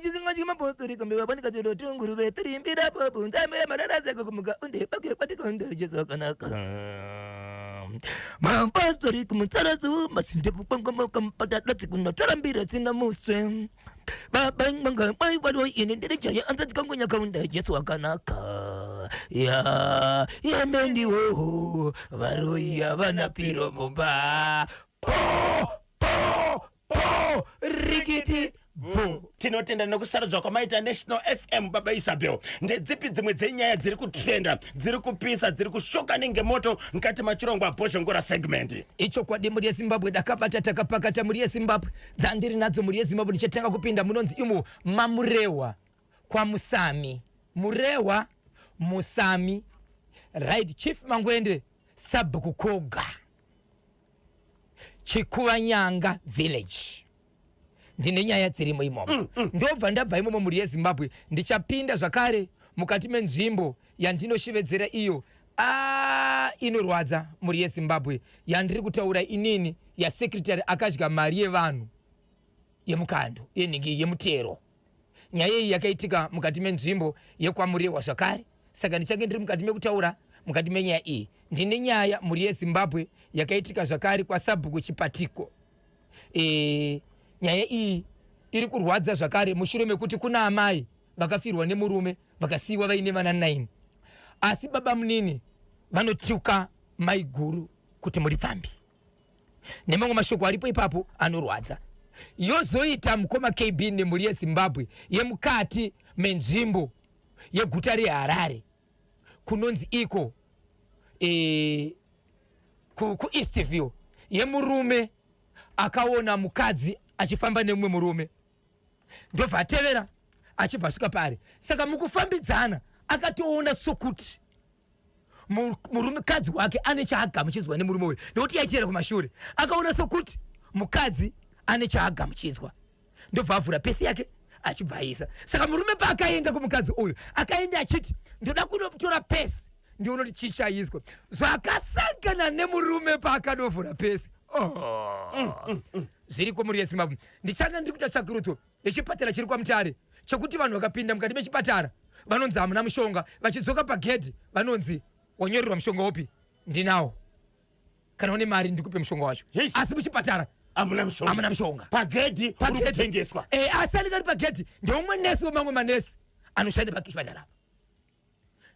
chizinga chimapostori kambe wabanika chero tunguru betri mbira popo ndame manana zako kumuka unde pake patika unde jesokanaka mapastori kumutarazu masinde pangoma kampata dati kunotora mbira sina muswe baba manga mai wado ine ndire chaya anza kangonya kaunda jesokanaka ya mendi wo varoya vana piro mumba rikiti tinotenda nokusaradzwa kwamaita National FM baba Isabel. Ndedzipi dzimwe dzenyaya dziri kutrenda, dziri kupisa, dziri kushoka nengemoto mukati machirongwa Bhozhongora segment. Icho kwa muri yeZimbabwe dakapata takapakata muri yeZimbabwe dzandiri nadzo muri yeZimbabwe ndichatanga kupinda munonzi imo mamurewa kwa Musami. Murewa Musami right Chief Mangwende Sabkukoga Chikuanyanga village. Ndine nyaya dzirimo imomo. Ndobva ndabva imomo muri yeZimbabwe ndichapinda zvakare mukati menzvimbo yandinoshevedzera iyo inorwadza muri yeZimbabwe yandiri kutaura inini ya secretary akadya mari yevanhu yemukando yeningi yemutero. Nyaya iyi yakaitika mukati menzvimbo yekwamurewa zvakare. Saka ndichange ndiri mukati mekutaura mukati menyaya iyi. Ndine nyaya muri yeZimbabwe yakaitika zvakare kwa Sabhuku Chipatiko. Nyaya iyi iri kurwadza zvakare mushure mekuti kuna amai vakafirwa nemurume vakasiiwa vaine vana 9. Asi baba munini vanotuka mai guru kuti muri pambi. Nemamwe mashoko aripo ipapo anorwadza. Yozoita mukoma KB nemuri yeZimbabwe yemukati menzvimbo yeguta reHarare kunonzi iko ku Eastville yemurume akaona mukadzi achifamba nemumwe murume ndobva atevera achibva svika pari. Saka mukufambidzana akatoona sokuti murumekadzi wake ane chaagamuchidzwa nemurume uyu ndokuti yaichera kumashure akaona sokuti mukadzi ane chaagamuchidzwa ndobva avhura pesi yake achibva aisa. Saka murume paakaenda kumukadzi uyu akaenda achiti ndoda kunotora pesi ndionoti chichaiswa zvakasangana nemurume paakanovhura pesi. Zviriko muri yeZimbabwe. Ndichanga ndiri kuita tsvakurudzo yechipatara chiri kwaMutare chekuti vanhu vakapinda mukati mechipatara vanonzi hamuna mushonga, vachidzoka pagedhi vanonzi wanyorerwa mushonga upi ndinawo kana une mari ndikupe mushonga wacho. Asi muchipatara hamuna mushonga pagedhi uri kutengeswa. Asi alikari pagedhi ndeumwe nesi wemamwe manesi anoshanda pachipatara.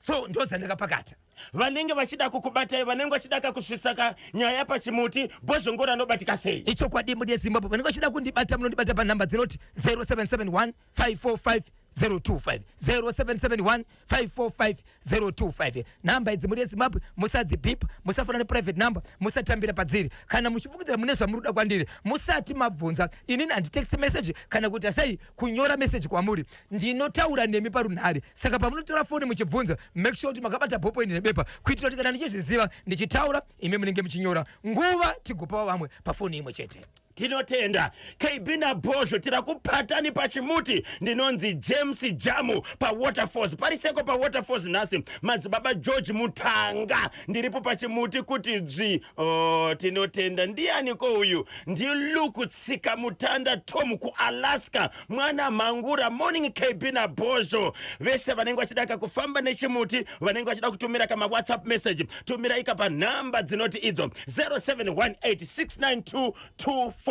So ndodzandakapakata vanenge vachida kukubatai, vanenge vachida kusvisaka nyaya pachimuti Bhozhongora anobatika sei. Icho kwadi muri yeZimbabwe vanenge vachida kundibata munondibata panhamba dzinoti 0771 545 025 0771 545 025. Namba idzi muri yeZimbabwe musadzibhipa, musafana neprivate number, musatambira padziri. Kana muchipfukidza mune zvamuruda kwandiri musati mabvunza inini handi text message kana kuti sei kunyora message kwamuri. Ndinotaura nemi parunhare. Saka pamunotora foni muchibvunza make sure kuti makabata bhopo ine nebepa kuitira kuti kana ndichizviziva ndichitaura imi munenge muchinyora nguva tigopawo vamwe pafoni imwe chete. Tinotenda KB na Bhozho tira kupatani pachimuti ndinonzi James Jamu pa Waterfalls pariseko pa Waterfalls nasi madzibaba George Mutanga ndiripo pachimuti kuti dzvi. Tinotenda ndiani ko uyu ndi Lukutsika Mutanda Tom ku Alaska mwana mangura morning KB na Bhozho vese vanenge vachidaka kufamba nechimuti vanenge vachida kutumira kama WhatsApp message tumira ika pa namba dzinoti idzo 0718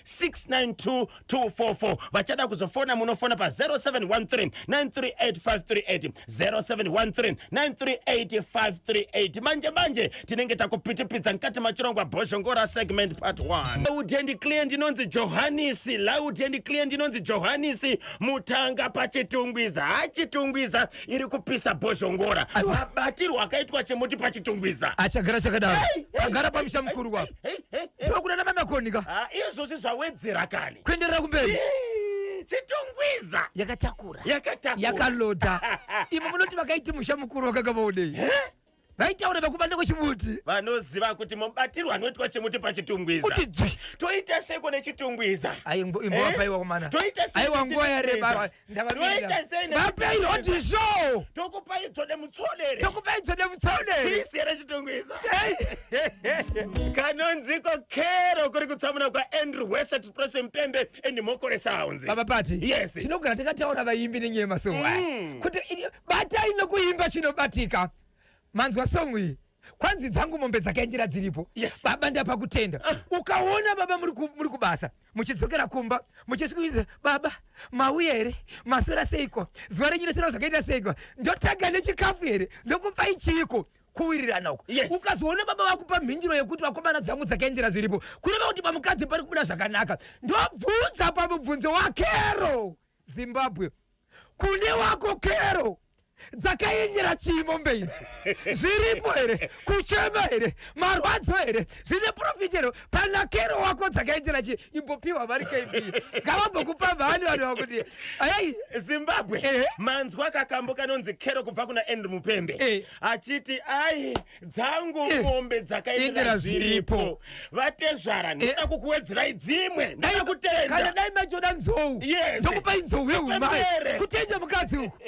692 244 vachada kuzofona munofona pa 0713 938 538 0713 938 manje tinenge takupitipidza mkati machirongwa Bhozhongora segment part 1. Loud and clear ndinonzi Johannisi, loud and clear ndinonzi Johannisi Mutanga pachitungwiza. Achitungwiza iri kupisa Bhozhongora. Mabatirwa akaitwa chimuti pachitungwiza. Achagara chakadaro. Agara pamusha mukuru wako. Ndokuna na mama konika. Izvo zvawedzera kani. Kuenderera kumberi. Chitungwiza yakatakura yakaloda. Imo munoti vakaiti musha mukuru wakagava udei. vaitaura vakubanda kwechimuti vanoziva kuti mubatirwa anoitwa chimuti pachitungwiza kuti dzvi toita seko nechitungwiza imbovapaiwa kumana toita aiwa nguva yareba toita sei ndavapeiroti show tokupaidzo nemutsonere tokupaidzo nemutsonere pisi rechitungwiza kanonziko kero kuri kutsamuna kwaandrew west express mpembe endimokore sounds baba pati yes tinogara takataura vaimbi nenyaya masongo aya kuti batai nokuimba chinobatika manzwa songo iyi kwanzi dzangu mombe dzakaendera dziripo baba ndapakutenda ukaona baba muri kubasa muchidzokera kumba muchisvikuidza baba mauya here masora seiko zuva renyino sina zvakaita seiko ndotaga nechikafu here ndokupai chiiko kuwirirana uko ukazoona baba vakupa mhinjiro yekuti vakomana dzangu dzakaendera zviripo kureva kuti pamukadzi pari kubuda zvakanaka ndobvunza pamubvunzo wakero zimbabwe kune wako kero dzakaendera chimombe idzi zviripo here kuchema here marwadzo here zvine profiti here pana kero wako dzakaendera chi imbopiwa vari kb ngavambokupa mhani vanhu vakuti ai zimbabwe manzwa kakambo kanonzi kero kubva kuna andrew mupembe achiti ai dzangu mombe dzakaendera zviripo vatezvara ndoda kukuwedzerai dzimwe ndada kutenda kana dai machoda nzou ndokupai nzou yeumai kutenda mukadzi uku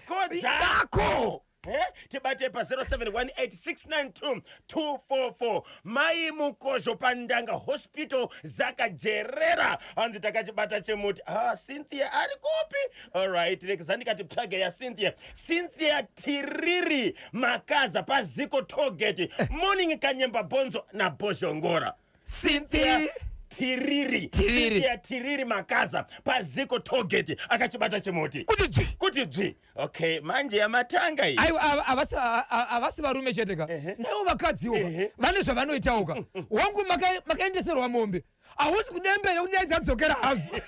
kodzako tibate pa 0718692244 mai mukozho pandanga hospital zakajerera hanzi takachibata chemuti cynthia ari kopi alright rekizandikati tsvage cynthia tiriri makaza paziko togeti morning kanyemba bonzo nabozhongora Cynthia tiriri makaza paziko togeti akachibata chimuti kuti dzvi okay manje yamatanga iyi avasi varume cheteka naivo vakadziwo vane zvavanoitauka wangu makaendeserwa mombe hausi kudembera kuti dai dzadzokera hazvo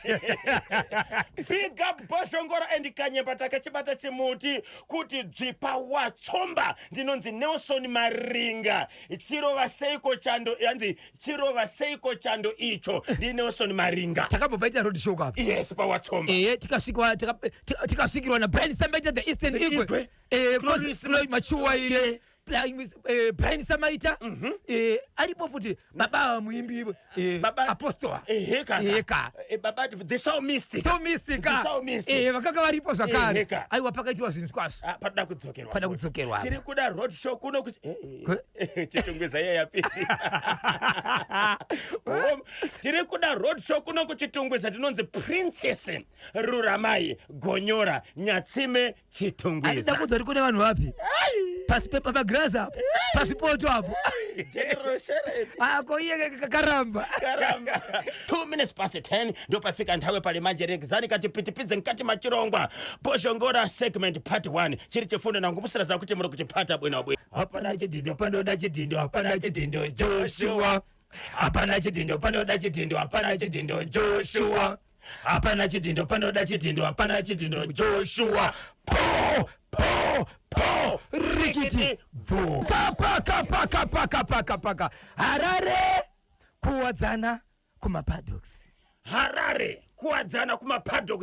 big up boshongora and kanyemba takachibata chimuti kuti dzvipa watsomba ndinonzi Nelson Maringa chirova seiko chando icho ndi Nelson Maringa takambobvaita road show kapo yes pawatsomba tikasvikirwa na Brian Samaita the Eastern Igwe Chloe Machuwaire Brian Samaita aripo futi baba muimbi baba apostola baba the so mystic vakanga varipo zvakare aiwa pakaitwa zvinhu kwazvo pada kudzokerwa tiri kuda road show kuno kuti chitungwiza yapiri tiri kuda road show kuno kuchitungwiza tinonzi Princess Ruramai Gonyora Nyatsime Chitungwiza aida kudzari kune vanhu vapi pasi pamagrazi apo pasipoto apo ako iye karamba 2 minutes past 10 ndopafika nthawe pali manje rekizani kati pitipidze nkati machirongwa boshongora segment part 1 chiri chifundo nangumusira zakuti muri kuchipata bwinobwino hapana chidindo panoda chidindo hapana chidindo Joshua hapana chidindo panoda chidindo hapana chidindo Joshua hapana chidindo panoda chidindo hapana chidindo Joshua po rikiti vo paka Harare kuwadzana kumapadoks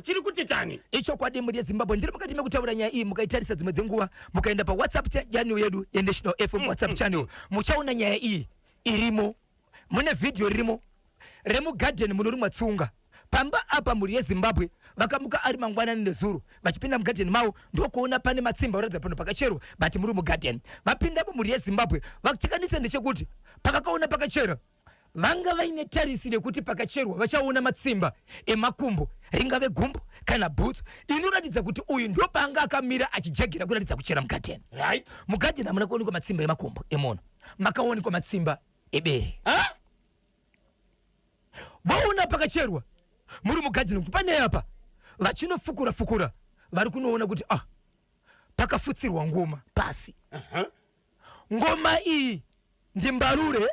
chiri kuti tani icho kwadi muri yeZimbabwe ndiri mukati mekutaura nyaya iyi mukaitarisa dzimwe dzenguva mukaenda pa WhatsApp channel yedu yeNational FM WhatsApp channel muchaona nyaya iyi irimo mune video ririmo remugarden munorimwa tsunga pamba apa muri yeZimbabwe vakamuka ari mangwanani nezuro vachipinda mugarden mavo ndokuona pane matsimba uratidza pano pakacherwa but muri mugarden vapindapo muri yeZimbabwe vachikanisa ndechekuti pavakaona pakachera vanga vaine tarisi rekuti pakacherwa vachaona matsimba emakumbo ringave gumbo kana bhutsu inoratidza kuti uyu ndo paanga akamira achijagera kuratidza kuchera mugarden right mugarden hamuna kuonekwa matsimba emakumbo emona makaonekwa matsimba ebere vaona pakacherwa muri mugarden kuti pane apa vachinofukura vari kunoona kuti pakafutsirwa ngoma pasi ngoma iyi ndi mbarure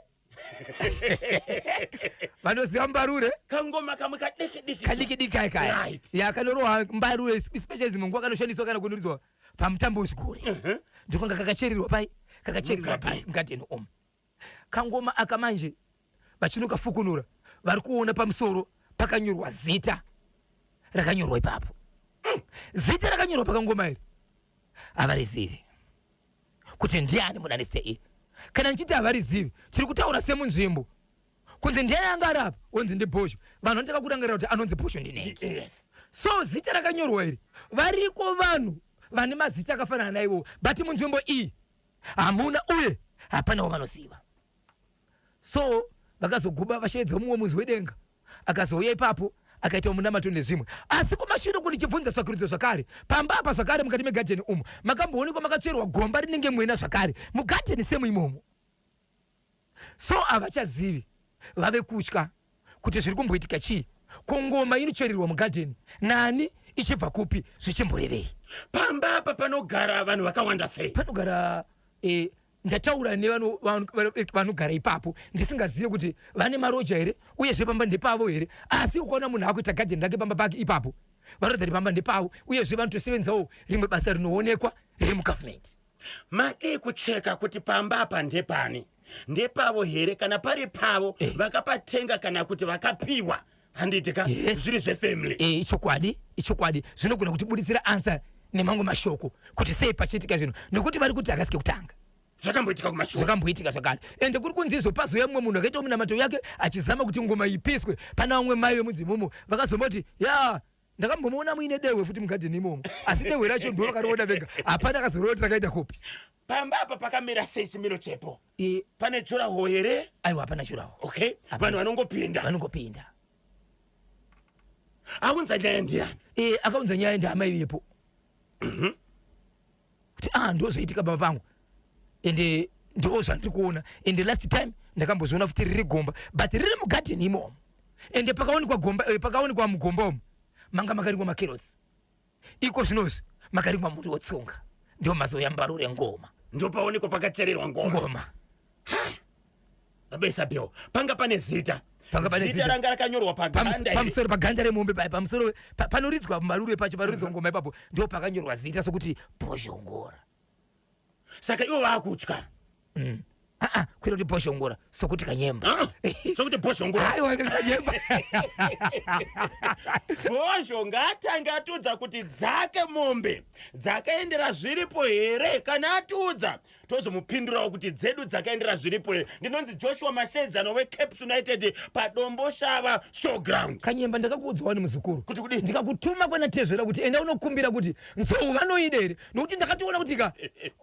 vanoziva mbarure kangoma kamwe kadiki kaya yakanorohwa mbarure especially zimungu kanoshandiswa kana kunurizwa pamutambo wezvikori ndokwanga kakacherirwa pasi mugarden omo kangoma akamanje vachinokafukunura vari kuona pamusoro pakanyorwa zita rakanyorwa ipapo zita rakanyorwa pakangoma iri havarizivi kuti ndiani munanise iyi kana nchiti havarizivi tiri kutaura semunzvimbo kunzi ndiani anga ari apa onzi ndibhosho vanhu vanotaka kurangarira kuti anonzi bhosho ndineki Yes. so zita rakanyorwa iri variko vanhu vane mazita akafanana naivo but munzvimbo iyi hamuna uye hapanawo vanoziva so vakazoguba vashaidza mumwe muzi wedenga akazouya ipapo akaita munamato nezvimwe asi kumashure kuti chibvunza tsvakurudzo zvakare pamba apa zvakare mukati megadheni umo makamboonekwa makacherwa gomba rinenge mwena zvakare mugadheni semu imomo so havachazivi vave kutya kuti zviri kumboitika chii kungoma inocherirwa mugadheni nani ichibva kupi zvichimborevei Pamba apa panogara vanhu vakawanda sei? panogara ndataura nevanogara ipapo ndisingazive kuti vane maroja here uyezve pamba ndepavo here asi ukaona munhu akuita gadheni rake pamba pake ipapo vanoratidza kuti pamba ndepavo uyezve vanotosevenzawo rimwe basa rinoonekwa riri mugavhmendi. Made kucheka kuti pamba apa ndepani? Ndepavo here kana pari pavo vakapatenga kana kuti vakapiwa? Handitika zviri zvefamily. Ichokwadi zvinogona kutibuditsira ansa nemamwe mashoko kuti sei pachiitika zvino nekuti vari kuti akasike kutanga Zvakamboitika kumashure. zvakamboitika zvakare ende kuri kunzizo pazoya mumwe munhu akaita munamato yake achizama kuti ngoma ipiswe pana vamwe mai vemunzimomo vakazomboti ya ndakambomuona muine dehwe futi mugadheni imomo asi dehwe racho ndo vakariona vega hapana akazoroti rakaita kopi Pamba apa pakamira sei chimiro chepo? Pane juraho here? aiwa hapana juraho. Okay. Vanhu vanongopinda aunza nyaya ndiani? akaunza nyaya ndihama ivepo kuti ndozoitika baba pangu ende ndo zvandiri kuona ende last time ndakambozoona futi riri gomba but riri mugadheni imomo ende pakaonekwa mugomba umo manga makarimwa macarrots iko zvinozvi makarimwa munhu wotsunga ndio mazoya mbarure ngoma Ndo paonekwa pakachererwa ngoma. Abesa beo panga pane zita. Zita ranga rakanyorwa paganda. Pamusoro paganda remombe pamusoro panoridzwa mbarure pacho panoridzwa ngoma ipapo ndio pakanyorwa zita sokuti Bhoshongora. Saka iwo vakutya. Kwira kuti Bhoshongora sokuti kanyemba. Sokuti Bhoshongora. Aiwa kanyemba. Bhosho ngatanga atudza kuti dzake mombe dzakaendera zviripo here kana atudza tozomupindurawo kuti dzedu dzakaendera zviripo here. Ndinonzi Joshua Mashedzano weCaps United padombo shava showground. Kanyemba ndakakuudzawo nemuzukuru Kuti kudini? ndikakutuma kwanatezvera kuti enda unokumbira kuti nzou vanoida here nokuti ndakationa kuti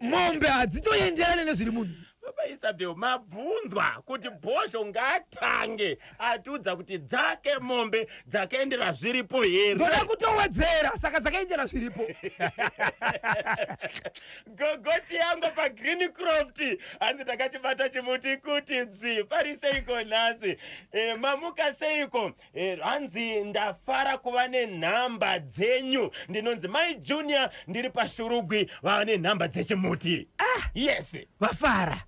mombe hadzitoenderane nezviri munhu. Baba Isabel mabvunzwa kuti Bhosho ngatange atudza kuti dzake mombe dzakaendera zviripo here. ndoda kutowedzera saka dzakaendera zviripo. Gogoti yangu pa Greencroft hanzi takachibata chimuti kuti dzi pari seiko nhasi mamuka seiko hanzi ndafara kuva nenhamba dzenyu ndinonzi Mai Junior ndiri pashurugwi vava nenhamba dzechimuti. Yes vafara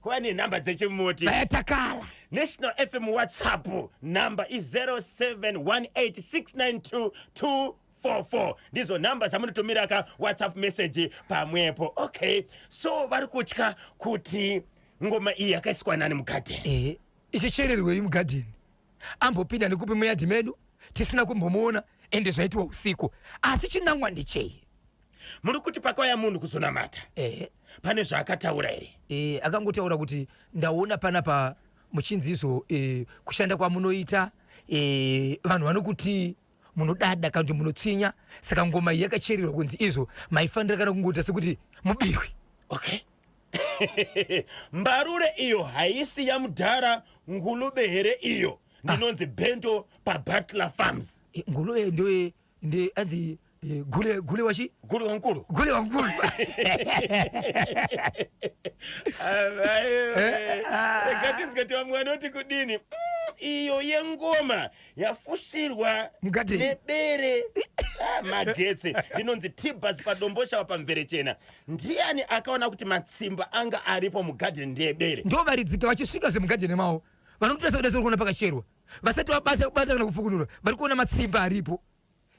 kuva nenhamba dzechimuti. vayatakala. National FM WhatsApp number is 0718692244. Ndizo namba zamunotumira ka WhatsApp message pamwepo. Okay, so vari kutya kuti ngoma iyi yakaiswa nani mugadheni? ichichererwei mugadheni ambopinda nekupi muyadhi medu tisina kumbomuona ende zvaitwa usiku asi chinangwa ndichei Muri kuti pakauya munhu kuzonamata pane zvaakataura here? akangotaura kuti ndaona panapa muchinzizo kushanda kwamunoita vanhu vanokuti munodada kana kuti munotsinya saka ngoma iyi yakachererwa kunzi izvo maifanira kana kungoita sekuti mubirwi. Okay. Mbarure iyo haisi ya mudhara ngulube here iyo ndinonzi Bento paButler Farms. Ngulube ndio anzi gule wachi Gule wankulu. Gatizikati vamwe vanoti kudini iyo yengoma yafushirwa nebere magetsi ndinonzi Tibas padomboshava pamverechena. Ndiani akaona kuti matsimba anga aripo mugadheni ndebere? ndo varidzika vachisvika zvemugadheni mavo vanokutoesa kudai kuona pakacherwa vasati vabata kana kufukunura vari kuona matsimba aripo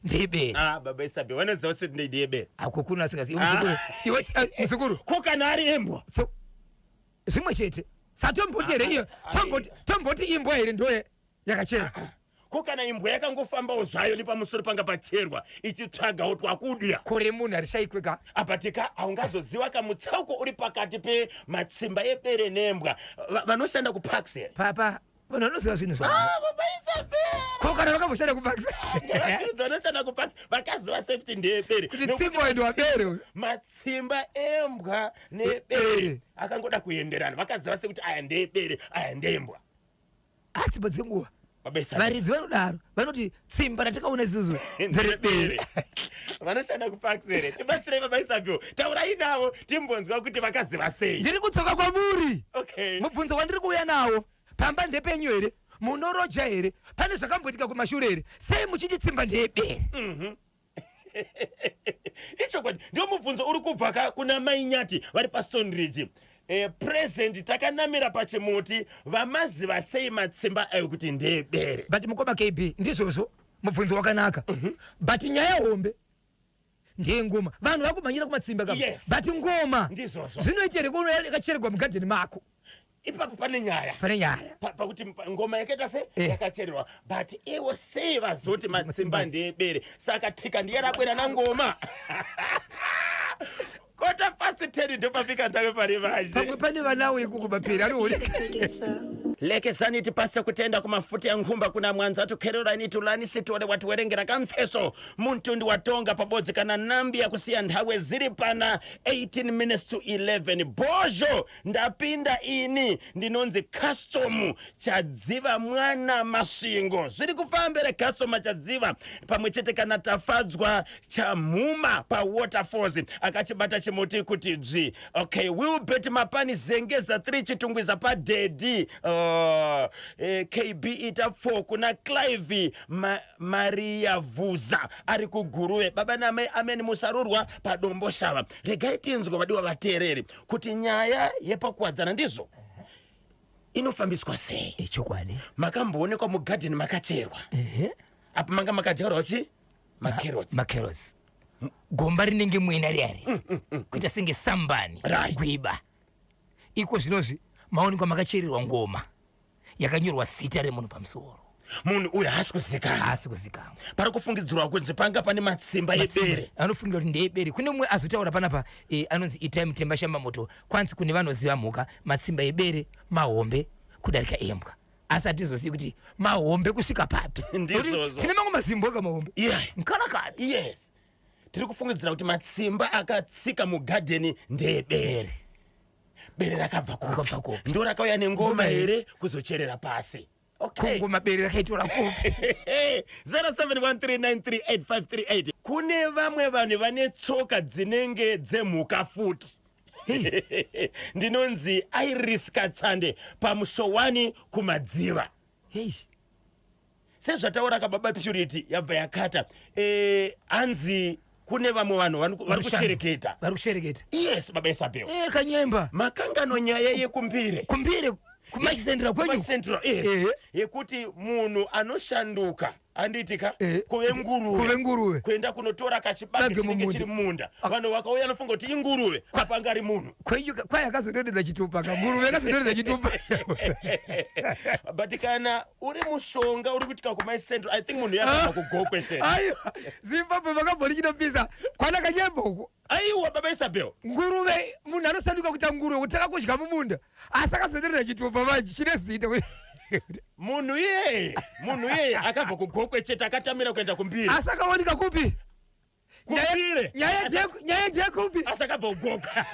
ndebere. Baba Isabel vanoziva kuti ndebere ako kuna asingazivi muzukuru ko kana ari embwa so zvimwe chete satomboti here iyo tomboti imbwa here ndo yakachena kukana imbwa yakangofambawo zvayo nepamusoro panga pacherwa ichitsvagawo twakudya kore munhu arishayikweka apatika haungazoziva kamutsauko uri pakati pematsimba ebere nembwa vanoshanda kupaxel papa vanhu vanoziva zvinhu zvavo vabaisapera ko kana vakamboshanda kupaxel vanoshanda kupaxel vakaziva sekuti ndeyebere kuti tsimba waindi wabere matsimba embwa nebere akangoda kuenderana vakaziva sekuti aya ndeyebere aya ndembwa atsimba dzenguva varidzi vanodaro vanoti tsimba ratakaona isusu nderebere vanoshanda kupaxere tibatsirei babaisapio taurai navo timbonzwa kuti vakaziva sei ndiri kutsoka kwamuri okay mubvunzo wandiri kuuya nawo pamba ndepenyu here munoroja here pane zvakamboitika kumashure here sei muchiti tsimba ndeyebere ichokwadi ndio mubvunzo uri kubva kuna mainyati vari pastone ridge present takanamira pachimuti vamaziva sei matsimba ayo kuti ndeyebere but mukoma kb ndizvozvo mubvunzo wakanaka but nyaya hombe ndeyengoma vanhu vakumhanyira kumatsimba ka Yes. but ngoma ndizvozvo zvinoita here kuno yakachererwa mugadheni mako ipapo pane nyaya pane nyaya pakuti ngoma yakaita se yakachererwa but iwo sei vazoti matsimba ndeyebere saka tika ndiye rabwera nangoma kota pasi 10 ndopafika ndawe pari vaje pamwe pane vanawo ikuku mapiri anooneka lekezani tipase kutenda kumafuta ya nkhumba kuna mwanza tukererani tulani situole watuwerengera kamfeso muntundi watonga pabodzi kana nambi ya kusiya nthawe ziri pana 18 minutes to 11 bojo ndapinda ini ndinonzi custom chadziva mwana masingo zviri kufambere custom chadziva pamwe chete kana tafadzwa chamhuma pa waterfalls akachibata chimuti kuti dzvi okay will bet mapani zengeza 3 chitungwiza pa dedi KB ita 4 kuna Clive Maria Vuza ari kuguruwe baba namai ameni musarurwa padombo shava regai tinzwa vadiwa vateereri kuti nyaya yepakuwadzana ndizvo inofambiswa sei ichokwadi makamboonekwa mugadheni makacherwa apa manga makadyarwa chi macarrots gomba rinenge mwena riari kuita senge sambani gwiba iko zvinozvi maonekwa makachererwa ngoma yakanyorwa zita remunhu pamusoro munhu uyu haasi kuzikanwa pari kufungidzirwa kunzi panga pane matsimba ebere anofungira kuti ndeyebere kune mumwe azotaura panapa anonzi itime temba shamamoto kwanzi kune vanoziva mhuka matsimba ebere mahombe kudarika embwa asi hatizozivi kuti mahombe kusvika papi tine mamwe mazimbo mahombe nkarakani yes tiri kufungidzira kuti matsimba akatsika mugadheni ndeyebere bere rakabva kupi ndo rakauya nengoma here kuzocherera pasi ngoma bere rakaitora kupi 0713938538 kune vamwe vanhu vane tsoka dzinenge dzemhuka futi ndinonzi Iris Katsande pamusowani kumadziva sezvataura kababa Purity yabva yakata hanzi kune vamwe vanhu vari kushereketa yes baba Isabel kanyemba makangano nyaya yekumbire kumachisendera kwenyu yekuti munhu anoshanduka andiitika kuve nguruve kuenda kunotora kachibage chinenge chiri munda vanhu vakauya anofunga kuti inguruve apangari munhu kwai akazodonedza chitupa nguruve akazodonedza chitupa but kana uri mushonga uri kuitika kumaicentral I think munhu yakabva kugokwe chete aiwa zimbabwe vakambori chinopisa kwana kanyemba uko aiwa baba Isabel nguruve munhu anosanduka kuita nguruve kutaka kudya mumunda asi akazodonedza chitupa manje chine zita munhu iyeye akabva kugokwe chete akatamira kuenda kumbiri asi akawanika kupi nyaya dzekupi asi akabva kugokwa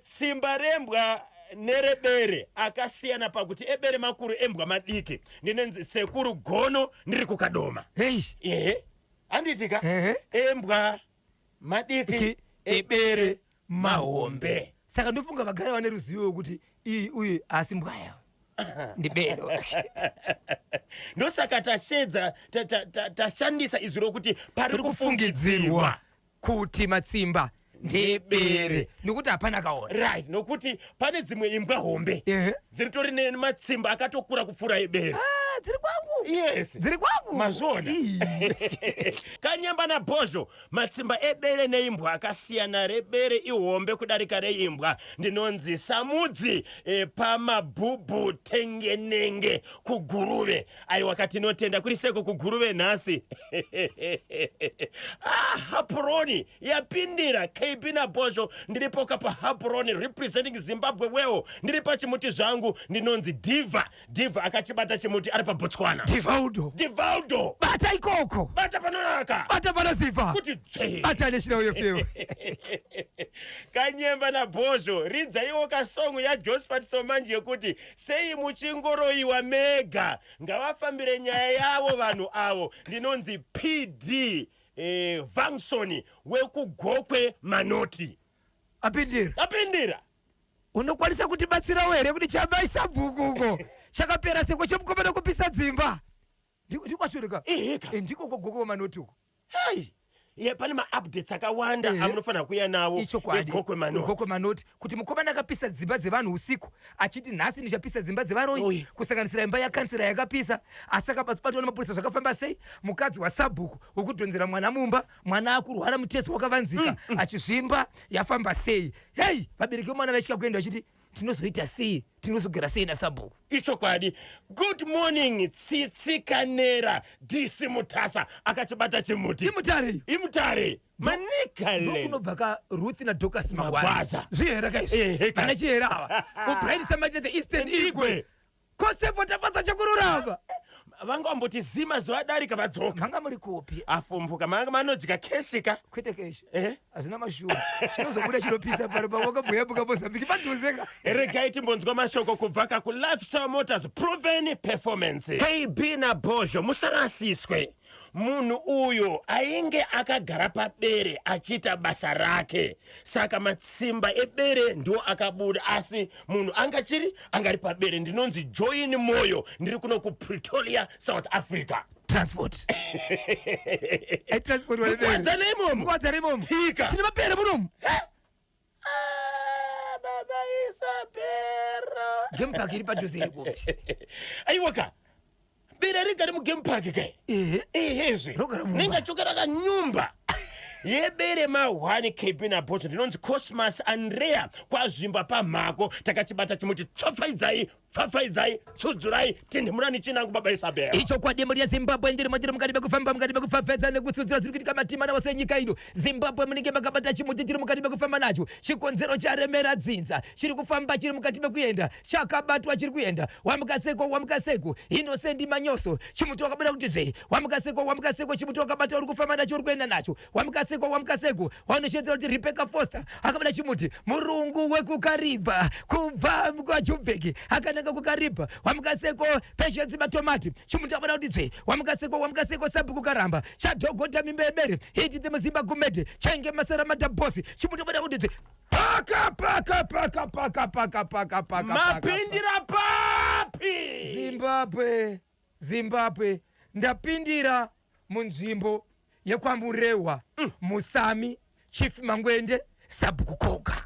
tsimba rembwa nerebere akasiyana pakuti ebere makuru embwa madiki ndinenzi sekuru gono ndiri kukadoma handiitika embwa madiki ebere mahombe saka ndofunga vagari vane ruzivo kuti iyi uye asi mbwaya ndibero ndosaka tashedza tashandisa izwi rokuti pari kufungidzirwa kuti matsimba ndebere nokuti hapana kaona right nokuti pane dzimwe imbwa hombe dziritori nematsimba akatokura kupfuura ebere dziri kwangu yes dziri kwangu mazona Kanyamba na Bozho matsimba ebere neimbwa akasiyana rebere ihombe kudarika reimbwa ndinonzi samudzi pamabhubhu tengenenge kuguruve aiwa katinotenda kuri seko kuguruve nhasi Hapuroni yapindira KB na Bozho ndiripo kapa Hapuroni representing Zimbabwe wewo ndiri pachimuti zvangu ndinonzi Diva akachibata chimuti ari paBotswana Divaldo bata ikoko bata panonaka bata panozipa kuti bata national FM Kanyamba na Bozho ridzaiwo kasongo yaJosephat Somanje yekuti sei muchingoroiwa mega ngavafambire nyaya yavo vanhu avo ndinonzi PD Vangsoni wekugokwe Manoti apindira unokwanisa kutibatsirawo here kuti chambaisa bhuku uko chakapera seko chemukomana kupisa dzimba ndikwashoreka ndiko kogokwe Manoti uko pane ma-updates akawanda amunofanira kuya nawo egokwe Manoti kuti mukomana akapisa dzimba dzevanhu usiku achiti nhasi ndichapisa dzimba dzevaroi kusanganisira imba yakansira yakapisa asi akabatwa nemapurisa zvakafamba sei mukadzi wasabhuku wekudhonzera mwana mumba mwana akurwara mutezo wakavanzika achizvimba yafamba sei vabereki vemwana vaisvika kuenda vachiti tinozoita sei tinozogera sei nasabhuku ichokwadi good morning Tsitsikanera DC Mutasa akachibata chimuti imutare manikale kunobva kaRuth naDorcas Magwaza zvihera kaizvi vana chihera ava ubright somebody the Eastern Igwe kosepo tapatsa chakururamba vanga vamboti zima zivadarika vadzoka manga muri kopi afumbuka manga manodya keshika kwete keshi hazvina mashuro chinozobuda chinopisa pari pawakabhuya buka Mozambique padhuzeka regai timbonzwa mashoko kubva kakuLifestyle Motors Proven Performance KB na Bozho musarasiswe munhu uyo ainge akagara pabere achiita basa rake saka matsimba ebere ndo akabuda asi munhu angari pabere ndinonzi Join Moyo ndiri kuno kuPretoria South Africa transport wadzana imomo tine mapere munomu baba Isabero game park iri padhuze iri kopi aiwaka bera rigari mugame park kai izvi ningachoka rakanyumba yebere ma1 KB na Bozho ndinonzi Cosmas Andrea kwazvimba pamhako takachibata chimuti pfapfaidzai tsudzurai tendemurani chinangu baba Isabel icho kwademuri yaZimbabwe ndiri mukati mekufamba mukati mekupfapfadza nekutsudzura zviri kuitika matima navo senyika ino Zimbabwe munenge makabata chimuti tiri mukati mekufamba nacho chikonzero charemera dzinza chiri kufamba chiri mukati mekuenda chakabatwa chiri kuenda wamuka seko Innocent Manyoso chimuti wakabata kuti zve wamuka seko chimuti wakabata uri kufamba nacho uri kuenda nacho wamuka seko wanoshedzera kuti Rebecca Foster akabata chimuti murungu wekukaribha kubva kwaJoburg akanaka kukaribha wamuka seko Patience Matomati chimuti akabata kuti zve wamuka seko Sabhuku Karamba chadhogota mimbebere hiti temuZimba Gumede chainge Masara Matabosi chimuti akabata kuti zve paka mapindira papi Zimbabwe ndapindira munzvimbo yekwamurehwa Musami Chief Mangwende Sabhuku Koga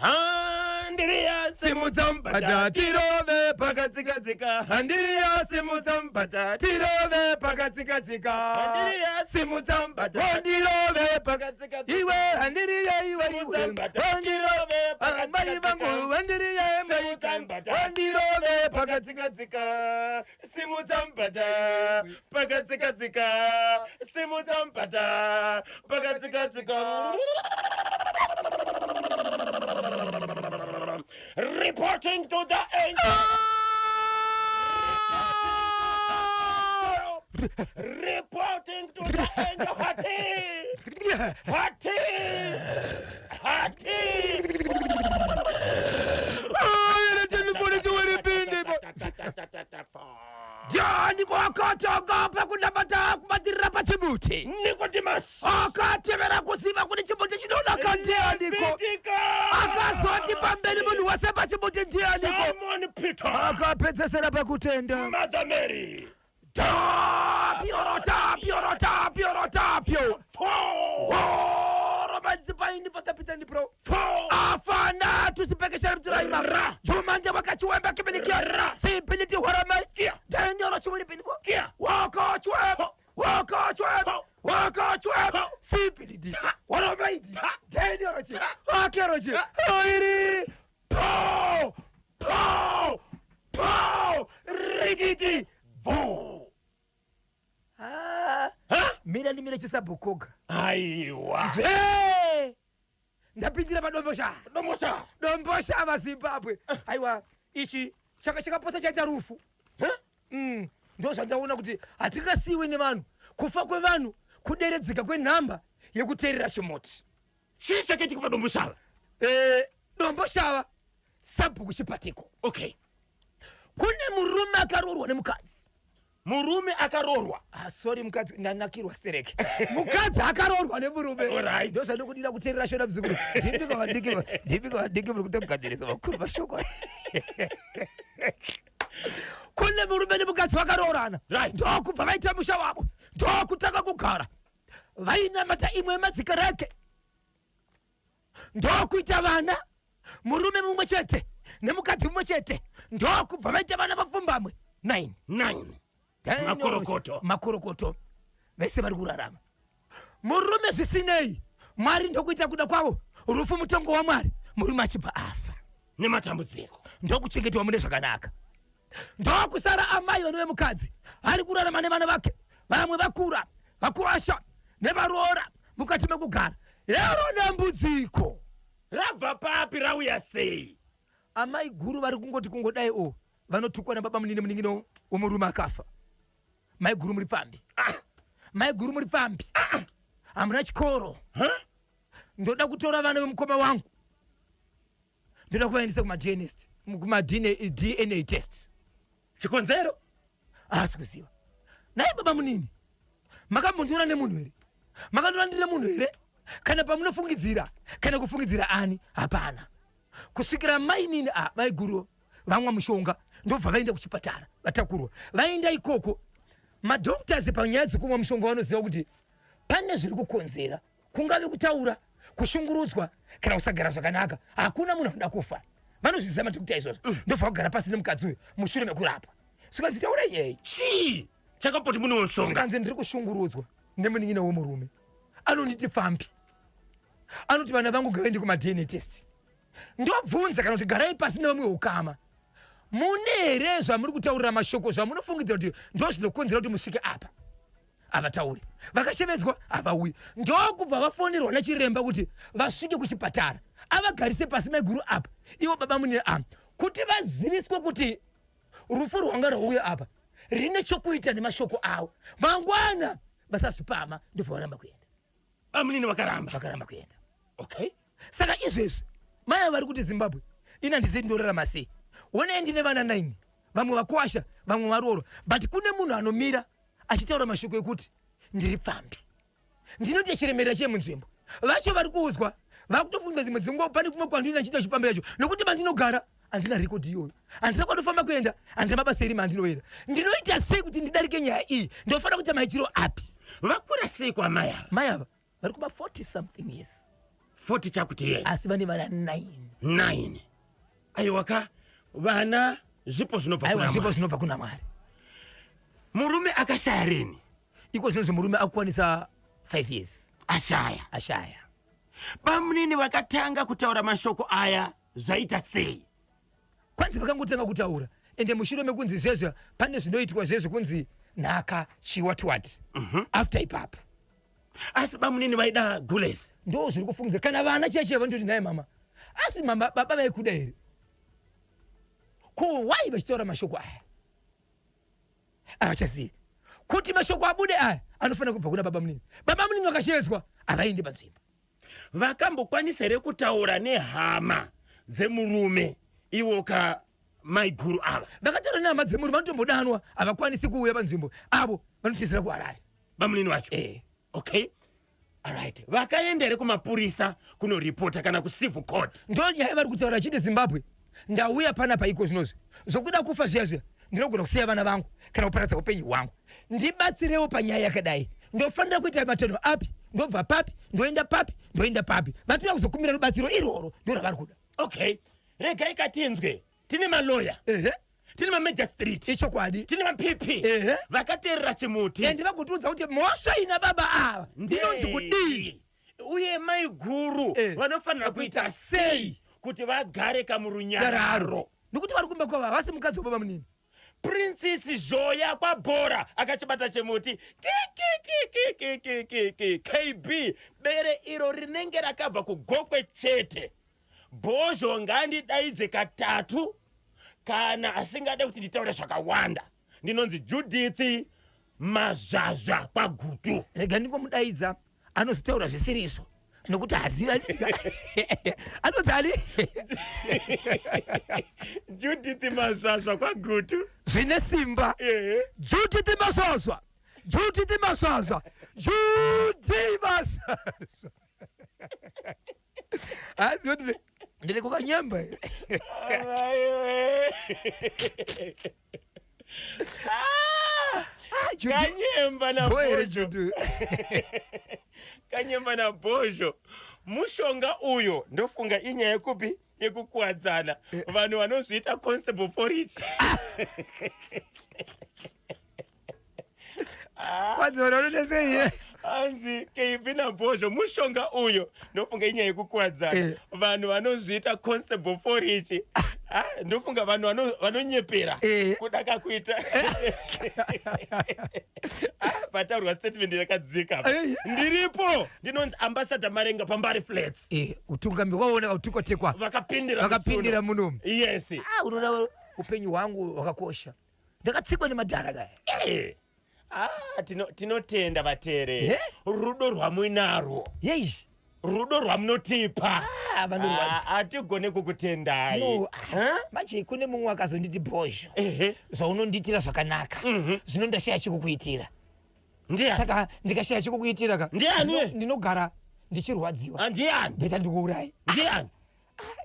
handiriya simudzambata tirove pakatsikadzika handiriya simudzambata tirove pakatsikadzika handiriya simudzambata handirove pakatsikadzika iwe handiriya iwe handirove mai vangu handiriya handirove pakatsikadzika simudzambata pakatsikadzika simudzambata pakatsikadzika reporting to the angel. Reporting to the angel. Hati. Jani kwakatoka pakunabata kubatirira pachimuti Nicodemus akatevera kuziva kuti chimuti chinonaka ndianiko akazoti pamberi munhu wese pachimuti ndianiko Simon Peter akapedzesera pakutenda Mother Mary Piorotapio romanisipaini patapitani pro afana tusipekeshana mturaima jumanje wakachiwemba kibelikia sipiliti horamai daniel chumuli piniko mina ndimire chisabukoga aiwa nje ndapindira madombosha dombosha vazimbabwe aiwa ichi chakapota chaita rufu ndo zvandaona kuti hatingasiwe nevanhu kufa kwevanhu kuderedzeka kwenhamba yekuteerera chimoti chii chaketi kupa domboshava domboshava sabhuku chipatiko okay kune murume akarorwa nemukadzi murume akarorwa sorry mukadzi ndanakirwa stereke mukadzi akarorwa nemurume ndo zvandokudira kuteerera shona muzukuru ndipika vadiki muri kutokugadziririsa vakuru vashoko kune murume nemukadzi vakarorana ndokubva vaita musha wavo ndokutanga kugara vainamata imwe yemadzikereke ndokuita vana murume mumwe chete nemukadzi mumwe chete ndokubva vaita vana vapfumbamwe 9 makorokoto vese vari kurarama murume zvisinei mwari ndokuita kuda kwavo rufu mutongo wamwari murume achibva afa nematambudziko ndokuchengetwa mune zvakanaka ndokusara amai vanove mukadzi ari kurarama nevana vake vamwe vakura vakurasha nevaroora mukati mekugara ero dambudziko rabva papi rauya sei amai guru vari kungoti kungodai vanotukwa nababa munini muningino womurume akafa mai guru muri pambi mai guru muri pambi hamuna chikoro ndoda kutora vana vemukoma wangu ndoda kuvaendesa kuma-DNA test chikonzero asi kuziva nai baba munini makambondiona nemunhu here makandiona ndine munhu here kana pamunofungidzira kana kufungidzira ani hapana kusvikira mainini mai guru vamwa mushonga ndobva vaenda kuchipatara vatakurwa vaenda ikoko madhoktasi panyaya dzekumwa mushonga vanoziva kuti pane zviri kukonzera kungave kutaura kushungurudzwa kana kusagara zvakanaka hakuna munhu anoda kufa vanozviziva madhokta izvozvo ndobva kugara pasi nemukadzi uyu mushure mekurapwa saka nditaura iyei chii chakapoti muno mushonga svikanzi ndiri kushungurudzwa nemunin'ina womurume anonditi pfambi anoti vana vangu gavendi kuma-DNA test ndobvunza kana kuti garai pasi nevamwe ukama mune here zvamuri kutaurira mashoko zvamunofungidzira kuti ndo zvinokonzera kuti musvike apa havatauri vakashevedzwa havauyi ndokubva vafonerwa nachiremba kuti vasvike kuchipatara avagarise pasi maiguru apa ivo baba munini kuti vaziviswe kuti rufu rwanga rwauya apa rine chokuita nemashoko avo mangwana vasazvipama ndobva varamba kuenda amunini vakaramba kuenda okay saka izvezvi mai vari kuti zimbabwe ina ndisei ndorarama sei onei ndine vana 9 vamwe vakwasha vamwe varoorwa but kune munhu anomira achitaura mashoko ekuti ndiri pfambi ndinoti chiremerera chemunzvimbo vacho vari kuuzwa vari kutofunga dzimwe dzinguva pane kumwe kwandina chita chipamba yacho nokuti mandinogara handina rekodhi iyoyo handina kwanofamba kuenda handina mabasa erima handinoenda ndinoita sei kuti ndidarike nyaya iyi ndofanira kuita maitiro api vakura sei kwamai ava mai ava vari kuba 40 something years 40 chakuti yes asi vane vana 9 aiwaka vana zvipo zvinobva kuna mwari murume akashaya rini iko zvinozvo murume akukwanisa 5 years ashaya bamunini vakatanga kutaura mashoko aya zvaita sei kwanzi vakangotanga kutaura ende mushure mekunzi zvezvo pane zvinoitwa zvezvo kunzi nhaka chiwatiwati after ipapo asi bamunini vaida gulesi ndo zviri kufungidza kana vana cheche vanototi naye mama asi mama baba vaikuda here kuwai vachitaura mashoko aya avachazivi kuti mashoko abude aya anofanira kubva kuna baba munini vakashevedzwa havaindi panzvimbo vakambokwanisa here kutaura nehama dzemurume iwo ka maiguru ava vakataura nehama dzemurume vanotombodanwa havakwanisi kuuya panzvimbo avo vanotizira kuharare bamunini wacho okay alright vakaenda here kumapurisa kunoripota kana kucivil court ndo nyaya vari kutaura chiti zimbabwe ndauya panapa iko zvinozvi zvokuda kufa zviya ndinogona kusiya vana vangu kana kuparadza upenyu hwangu ndibatsirewo panyaya yakadai ndofanira kuita matanho api ndobva papi ndoenda papi vapira kuzokumira rubatsiro iroro ndo ravari kuda okay regai katinzwe tine maloya tine mamajistrate ichokwadi tine mapp vakateerera chimuti endi vagotiudza kuti mhosva ina baba ava ndinonzi kudii uye maiguru vanofanira kuita sei kuti vagare kamurunyararo nokuti vari kumba kwava havasi mukadzi wababa munini princess Zoya kwabhora akachibata chimuti KB bere iro rinenge rakabva kugokwe chete. Bhozho ngandidaidze katatu kana asingade kuti nditaure zvakawanda. Ndinonzi Judith Mazazva kwagutu. Rega ndingomudaidza anozotaura zvisiriso nokuti haziva anodzani Judith Mazazva kwagutu zvine simba. Judith Mazazva, Judith Mazazva, Judith Mazazva. Asi kuti ndiri kukanyamba. Kanyemba na Bhozho. Kanyemba na Bhozho. Mushonga uyo ndofunga inyaya yekupi yekukuwadzana. Vanhu vanozviita constable for it. Kwanzi vanodesei. Anzi KB na Bhozho mushonga uyo ndofunga inyaya yekukuwadzana. Vanhu vanozviita constable for it. Ndofunga vanhu vanonyepera kudaka kuita. Pataurwa statement yakadzika. Ndiripo ndinonzi ambassador Marenga Pambare Flats. Utungamiri waona utukotekwa. Vakapindira munomu. Yes. Unoona upenyu hwangu hwakakosha. Ndakatsikwa nemadhara kaya. Tinotenda vateereri. Rudo rwamuinarwo. Yes. Rudo rwamunotipa. Hatigone kukutendai. Machi kune mumwe akazonditi Bhozho. Zvaunonditira zvakanaka. Zvino ndashaya chikukuitira. Ndiani? Saka ndikashaya chikukuitira ka. Ndiani? Ndinogara ndichirwadziwa. Ndiani? Beta ndikuurayi. Ndiani?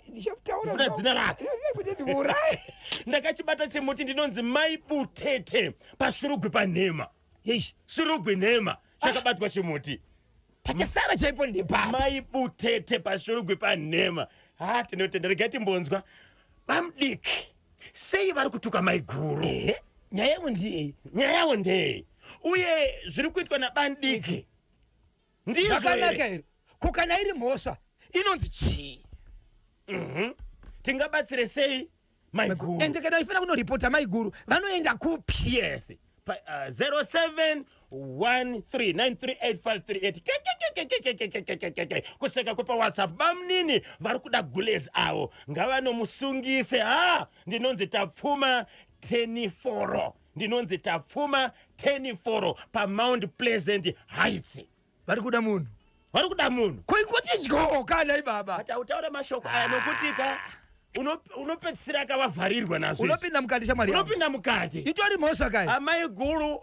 Ndichakutaura. Una dzina rake. Kuti ndikuurayi. Ndakachibata chimuti ndinonzi Mai Butete pasurugwi panhema. Yes. Surugwi nhema chakabatwa chimuti. Pachasara chaipo ndepapa. Mai Butete pasurugwi panhema. Tinotenda regati mbonzwa. Vamudiki. Sei vari kutuka Mai Guru? Nyaya yavo ndiyei. Nyaya yavo ndeyei. Uye zviri kuitwa nabandiki. Ndizvo zvakanaka here. Kukana iri mhosva inonzi chii? Tingabatsire sei Mai Guru? Ende kana ifana kunoripota Mai Guru vanoenda kupi? Yes. 0713938538 kuseka kwepa WhatsApp bamnini vari kuda gulezi avo ngavanosungise. Ndinonzi tapfuma 10 ndinonzi tapfuma 10 pa Mount Pleasant Heights. Vari kuda munhu. Vari kuda munhu. Koikuti dyo kana ibaba. Atautaura mashoko aya nokutika unopedzisira akavavharirwa nazvo. Unopinda mukati shamwari. Unopinda mukati. Itori mhosva kai. Mai Guru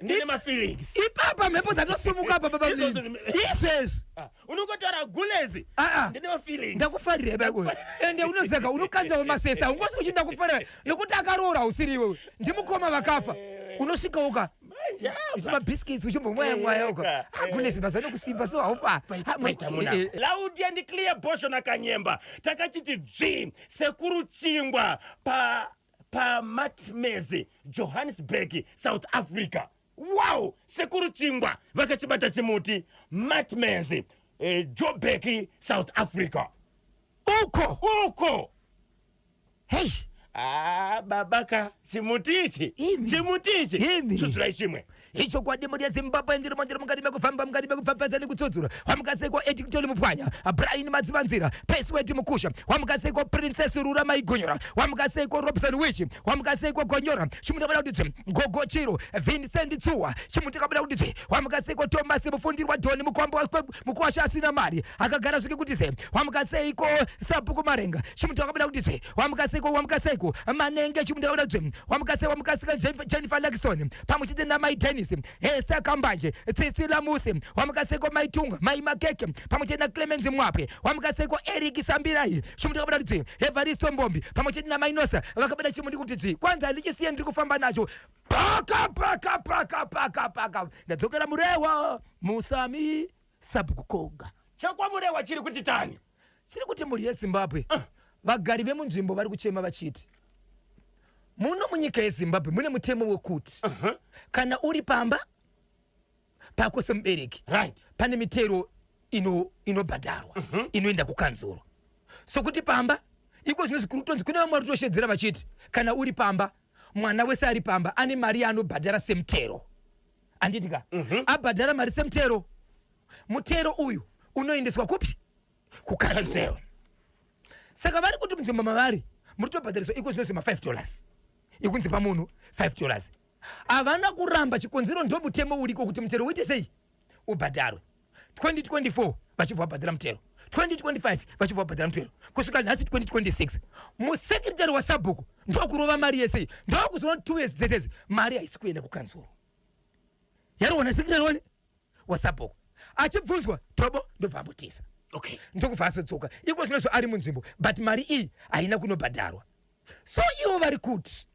ndine mafeelings. Ipapa mhepo dzatosumuka baba baba. Yes. Unokotaura gulezi. Ndine mafeelings. Ndakufarira baba. Ende unozaka unokandawo masesa. Ungosi uchinda kufarira nokuti akarora usiriwe. Ndimukoma vakafa. Unosvika uka. Uchima biscuits uchimbomwaya mwaya uka. Gulezi bazano kusimba so haupa. Loud and clear Bhozho nakanyemba. Takachiti dzvi sekuru chingwa pa Matmeze Johannesburg South Africa. Wow, sekuru chingwa vakachibata chimuti Matmeze Joburg South Africa. Uko. Hey. Babaka chimuti ichi. Tsutsura chimwe. Icho kwa demo ya Zimbabwe ndiro mandiro mukati mekufamba mukati mekupfapfadza nekutsutsura. Wamukaseko Etiktoli Mupwanya, Brian Madzivanzira, Pesweti Mukusha, wamukaseko Princess Rura Maigonyora, wamukaseko Robson Wishi, wamukaseko Gonyora, chimutabala kuti Gogochiro, Vincent Tsuwa, chimutakabala kuti wamukaseko Thomas Mufundirwa Doni Mukwasha asina mari, akagara zvike kuti se, wamukaseko Sapuku Marenga, chimutakabala kuti wamukaseko Manenge chimutabala kuti wamukaseko Jennifer Lexon, pamuchite na Mai Dennis, Esther Kambanje, Tsitsila Musi, wamukaseko Maitunga, Mai Makeke, pamoja na Clemens Mwape, wamukaseko Eric Sambirai, chimutakabala kuti Evaristo Mbombi, pamoja na Mainosa, wakabada chimuti kuti kwanza lichisiye ndiri kufamba nacho. Paka. Ndadzokera murewa, Musami Sabukukoga. Chakwa murewa chiri kuti tani? Chiri kuti muri yeZimbabwe. Vagari vemunzvimbo vari kuchema vachiti. Muno munyika yeZimbabwe mune mutemo wekuti kana uri pamba pako semubereki pane mitero inobhadharwa inoenda kukanzuro. So kuti pamba iko zvino zvikuru tonzi kune vamwe vari kutoshedzera vachiti kana uri pamba mwana wese ari pamba ane mari yaanobhadhara semutero, anditika abhadhara mari semutero. Mutero uyu unoendeswa kupi? Kukanzero. Saka vari kuti munzvimbo mavari muri tobhadhariswa iko zvinozvima $5 ikunzi pamunhu $5. Havana kuramba, chikonzero ndo mutemo uriko kuti mutero uite sei ubhadharwe. 2024 vachibva vabhadhara mutero, 2025 vachibva vabhadhara mutero, kusvika nhasi 2026 musekretari wasabhuku ndokurova mari yese, ndokuzoona 2 years dzetedzi mari haisi kuenda kukanzuro. Yariwana sekretari wane wasabhuku achibvunzwa tobo ndobva ambotisa. Okay. Ndokubva asotsoka iko zvinozvo ari munzvimbo, but mari iyi haina kunobhadharwa. So ivo vari kuti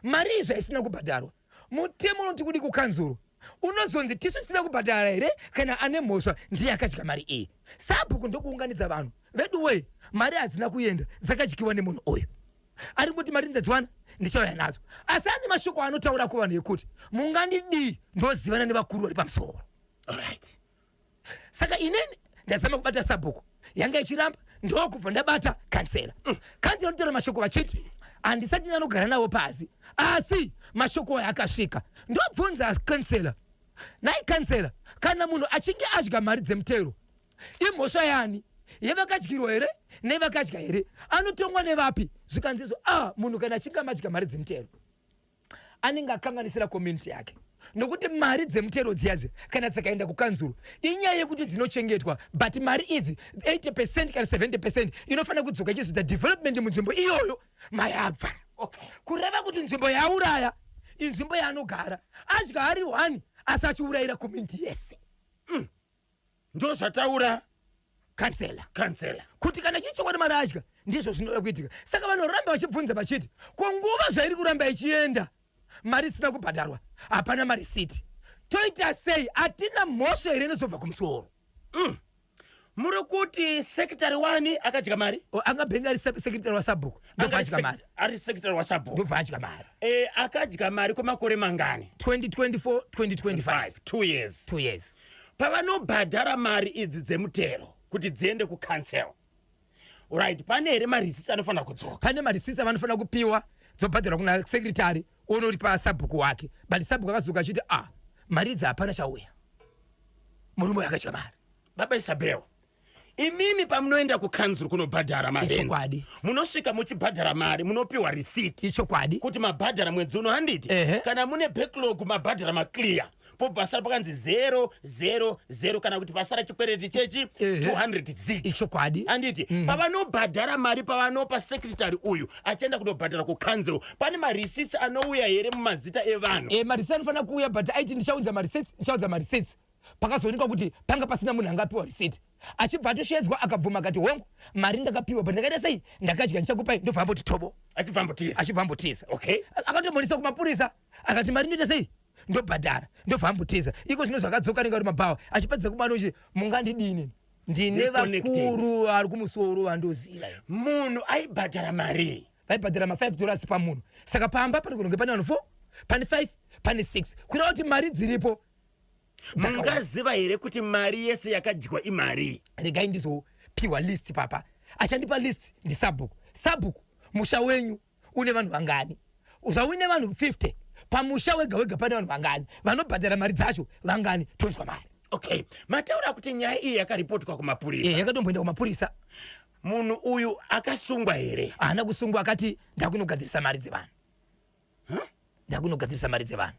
mari izvo haisina kubhadharwa, mutemo unoti kudi kukanzuro unozonzi tisu tisina kubhadhara here kana ane mhosva ndiye akadya mari iyi. Sabhuku ndokuunganidza vanhu vedu we mari hadzina kuenda dzakadyiwa nemunhu uyu. Ari kuti mari ndadziwana ndichauya nadzo, asi ane mashoko anotaura kuvanhu ekuti mungandidii ndozivana nevakuru vari pamusoro. Alright. Saka ineni ndazama kubata sabhuku yanga ichiramba, ndokubva ndabata kansela. Kansela notaura mashoko vachiti handisati ndanogara navo pasi, asi mashoko aya akasvika. Ndobvunza kansela, nai kansela, kana munhu achinge adya mari dzemutero imhosva yani? Yevakadyirwa here nevakadya here? Anotongwa nevapi? Zvikanzizo munhu kana achinge amadya mari dzemutero anenge akanganisira community yake, nokuti mari dzemutero dziyadzi kana dzakaenda kukanzuro inyaya yekuti dzinochengetwa, but mari idzi 80% kana 70% inofanira kudzoka ichizoita development munzvimbo iyoyo mayabva. Okay. Kureva kuti nzvimbo yauraya inzvimbo yaanogara, adya ari 1 asi achiurayira community yese. Ndo zvataura kansela kuti kana chii chokwadi mari adya ndizvo zvinoda kuitika. Saka vanoramba vachibvunza vachiti kunguva zvairi kuramba ichienda mari isina kubhadharwa, hapana marisiti, toita sei? Hatina mhosva here inozobva kumusoro. Muri kuti sekretari wani akadya mari? Angabhenga ari sekretari wasabhuku ndobva adya mari. Ari sekretari wasabhuku ndobva adya mari. Akadya mari kwemakore mangani? 2024 2025 2 years. 2 years. Pavanobhadhara mari idzi dzemutero kuti dziende kukansel, right, pane here marisisi anofanira kudzoka? Pane marisisi avanofanira kupiwa dzobhadharwa kuna sekretari onori pasabhuku wake, but sabhuku akazoka achiti mari idzi hapana chauya, murume yakadya mari. Baba Isabel, imimi pamunoenda kukanzuro kunobhadhara marenzi munosvika muchibhadhara mari munopiwa risiti ichokwadi kuti mabhadhara mwedzi uno handiti. Kana mune backlog mabhadhara maclear pobvasara pakanzi 000 kana kuti pasara chikwereti chechi 200 zid ichokwadi handiti. Pavanobhadhara mari pavanopa sekretari uyu achienda kunobhadhara kukanzuro pane marisisi anouya here mumazita evanhu? Marisisi anofanira kuuya, but aiti ndichaudza marisisi pakazoonekwa kuti panga pasina munhu angapiwa risiti, achibva atoshedzwa akabvuma akati hongu mari ndakapiwa, but ndakaita sei ndakadya ndichakupai, ndobva amboti tobo achibva ambotisa. Okay. Akatomhonisa kumapurisa akati mari ndoita sei, ndobhadhara, ndobva ambotisa. Iko zvino zvakadzoka ringa kuti mabhawa achipedzisa kumanochi mungandidini, ndine vakuru ari kumusoro vandoziva. Munhu aibhadhara mari, vaibhadhara $5 pamunhu. Saka pamba pari kunonge pane vanhu 4, pane 5, pane 6 kureva kuti mari dziripo. Mungaziva here kuti mari yese yakadywa imari? Regai ndizopiwa list papa, achandipa list ndisabhuku. Sabhuku, musha wenyu une vanhu vangani? Uine vanhu 50 pamusha wega wega, pane vanhu vangani vanobhadhara mari dzacho vangani? Tonzwa mari. Okay, mataura kuti nyaya iyi yakaripotwa kumapurisa? Yakatomboenda kumapurisa. Munhu uyu akasungwa here? Haana kusungwa, akati ndakunogadzirisa mari dzevanhu. Ndakunogadzirisa mari dzevanhu.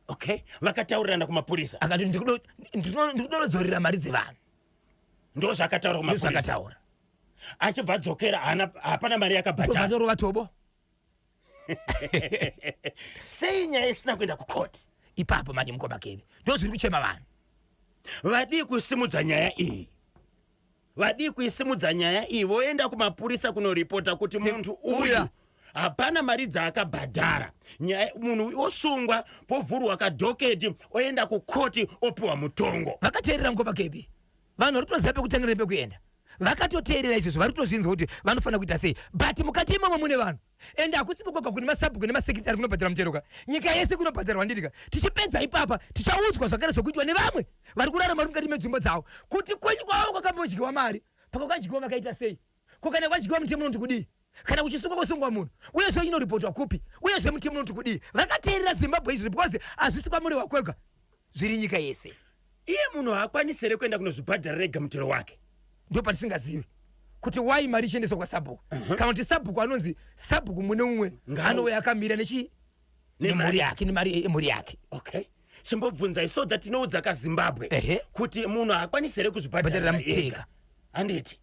Okay, vakataurirana kumapurisa? Akati ndikudodzorera mari dzevanhu. Ndo zvakataura kumapurisa? Zvakataura. Achibva adzokera hapana mari yakabhadhara? Vatorova tobo. Sei nyaya isina kuenda kukoti? Ipapo manje mukoma kevi ndo zviri kuchema vanhu. Vadi kusimudza nyaya iyi, vadi kuisimudza nyaya iyi voenda kumapurisa kunoripota kuti muntu uyu hapana mari dzaakabhadhara. Munhu osungwa povhurwa kadhoketi oenda kukoti opiwa mutongo. Vakateerera mukoma kevi, vanhu vari kutoziva pekutangira nepekuenda, vakatoteerera izvozvo, vari kutozvinzwa kuti vanofanira kuita sei, but mukati imomo mune vanhu. Ende hakusipo kwega kune masabhuku nemasekretari kunobhadhara muteroka, nyika yese kunobhadharwa nditika. Tichipedza ipapa tichaudzwa zvakare zvokuitwa nevamwe vari kurarama mukati medzimbo dzavo kuti kwenyu kwavo kwakambodyiwa mari, pakakadyiwa vakaita sei, kukana kwadyiwa mutemo unoti kudii. kana kuchisunga kusungwa muno uyeso ino report wakupi uyeso mti muno tikudi vakateerera Zimbabwe izvi because azvisi kwamuri wakwega zviri nyika yese iye munhu haakwanisire kuenda kunozvibhadharira ega mutero wake ndio patisingazivi kuti wai mari ichiendeswa kwaSabhuku kana kuti Sabhuku anonzi Sabhuku mune umwe anouya akamira nemari yake nemari yemhuri yake. Okay, chimbobvunzai so that inoudza kaZimbabwe kuti munhu haakwanisire kuzvibhadharira ega handiti.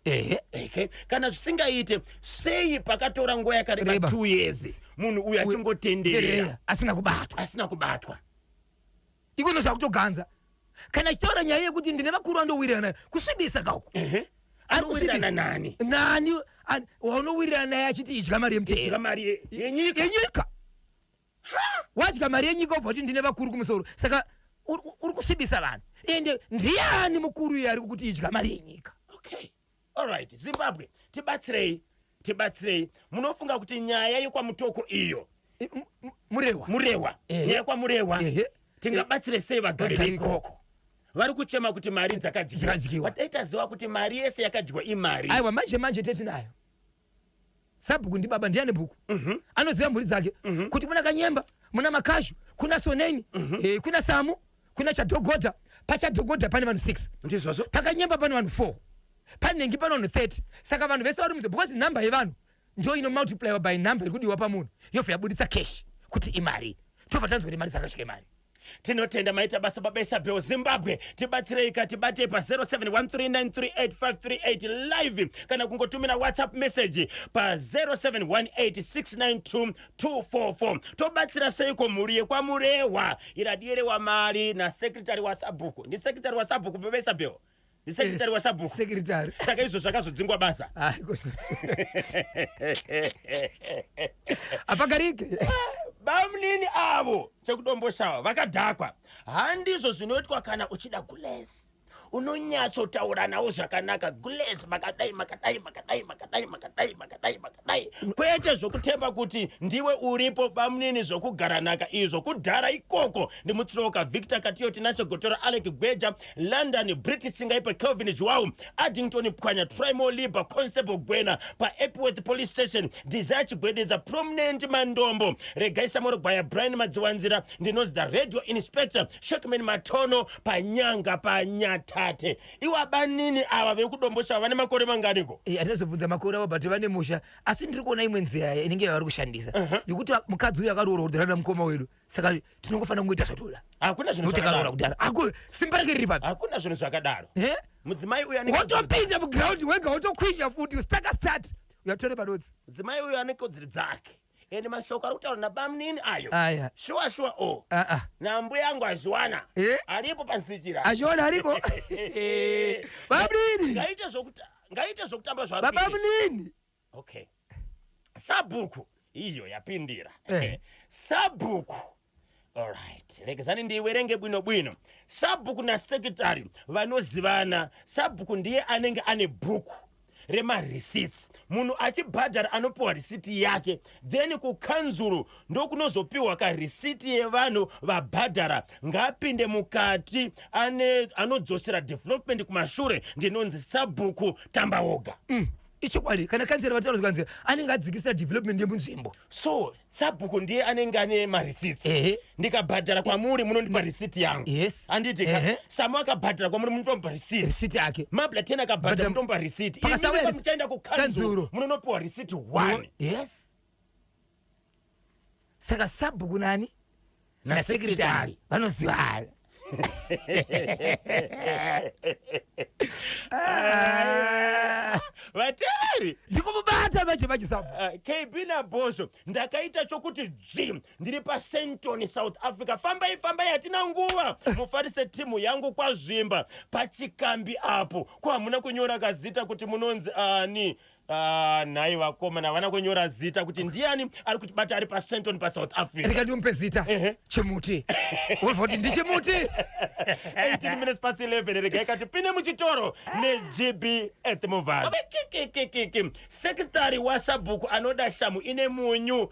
Okay, kana zvisingaite sei pakatora nguva yakareba 2 years munhu uyu achingotenderera asina kubatwa ikono zvakutoganza kana chitaura nyaya yekuti ndine vakuru andowirirana kusvibisa kauko anowirirana nani waunowirirana naye achiti idya mari yemutero yenyika wadya mari yenyika ubva kuti ndine vakuru kumusoro saka uri kusvibisa vanhu ende ndiani mukuru iye ari kuti idya mari yenyika. Okay, alright, Zimbabwe tibatsirei munofunga kuti nyaya yekwamutoko iyo murewa nyaya yekwamurehwa tingabatsire sei vagari veikoko vari kuchema kuti mari dzakadyiwa taitaziva kuti mari yese yakadyiwa imari. Aiwa manje tetinayo Sabhuku ndi baba ndiane bhuku anoziva mhuri dzake kuti muna Kanyemba muna Makashu kuna Soneni kuna Samu kuna Chadhogodha pachadhogodha pane vanhu 6 ndizvozvo pakanyemba pane vanhu 4 panengi pane vanhu 30 saka vanhu vese vari mudzi because number yevanhu ndio ino multiplier by number ikudiwa pamunhu yobva yabuditsa cash kuti imari tobva tanzwa kuti mari dzakasvika imari. Tinotenda maita basa babesa beo Zimbabwe tibatsireika tibate pa 0713938538 live kana kungotumira WhatsApp message pa 0718692244 tobatsira seiko muri yekwamurewa iradiyerewa mali na secretary wa Sabhuku ndi secretary wa Sabhuku babesa beo ndi secretary wa Sabhuku secretary saka izvo zvakazodzingwa basa apagarike bamnini avo chekudomboshawa vakadhakwa handizvo zvinoitwa kana uchida gulesi unonyatsotaura nawo zvakanaka gulesi makadai kwete zvokutemba kuti ndiwe uripo bamnini zvokugara naka izvo kudhara ikoko ndimutsiroka Victor Katiyo tinashe gotora Alec Gweja London British Singaipe Kelvin Joao Addington Pwanya Primo Liba Constable Gwena pa Epworth Police Station Desire Chigwededza Prominent Mandombo Regai Samoro Gwaya Brian Madziwanzira ndinozi the Radio Inspector Shokman Matono panyanga panyatate iwa banini ava vekudombosha vane makore manganiko atazobvunza makore avo but vane musha asi ndiri kuona imwe nzira inenge vari kushandisa yekuti mukadzi uyu akaroora kudhara mukoma wedu saka tinongofanira kungoita zvatoda hakuna zvinhu zvakadaro kudhara simba rake riri papi hakuna zvinhu zvakadaro mudzimai uyu wotopinda mugiraundi wega wotokwinya futi usitaka start uyatore padodzi mudzimai uyu ane kodzero dzake ende mashoko ari kutaura nabamnini ayo shuwa nambuya yangu azviwana aripo pansichira azviwana aripo bamnini ngaite zvokutamba babamnini. Okay, Sabhuku iyo yapindira Sabhuku. Alright, regezani ndiwerenge bwino Sabhuku na secretary vanozivana. Sabhuku ndiye anenge ane bhuku rema receipts munhu achibhadhara anopiwa risiti yake then kukanzuru ndokunozopiwa ka risiti yevanhu vabhadhara ngapinde mukati anodzosera development kumashure ndinonzi Sabhuku tamba woga. Ichokwadi kana kanzera vataura zvanzi anenge adzikisira development yemunzvimbo so Sabhuku ndiye anenge ane mareceipts ndikabhadhara kwamuri munondipa risiti yangu anditi Samu akabhadhara kwamuri munotomba risiti yake Mabla tena akabhadhara munotomba risiti ini muchaenda kukanzuru munonopiwa risiti 1 saka Sabhuku nani na secretary vanozivana vateveri ndikumubata mache Sabhuku KB Nabhosho ndakaita chokuti dzim ndiri paSenton South Africa fambai hatina nguva mufarise timu yangu kwazvimba pachikambi apo ko hamuna kunyora kazita kuti munonzi ani nhai vakomana havana kunyora zita kuti ndiani ari kutibata ari paSenton paSouth Africa ndikandimupe zita chimuti ubva kuti ndichimuti 18 minutes past 11 rega ikati pine muchitoro neGB Ethmovers secretary wa Sabhuku anoda shamu ine munyu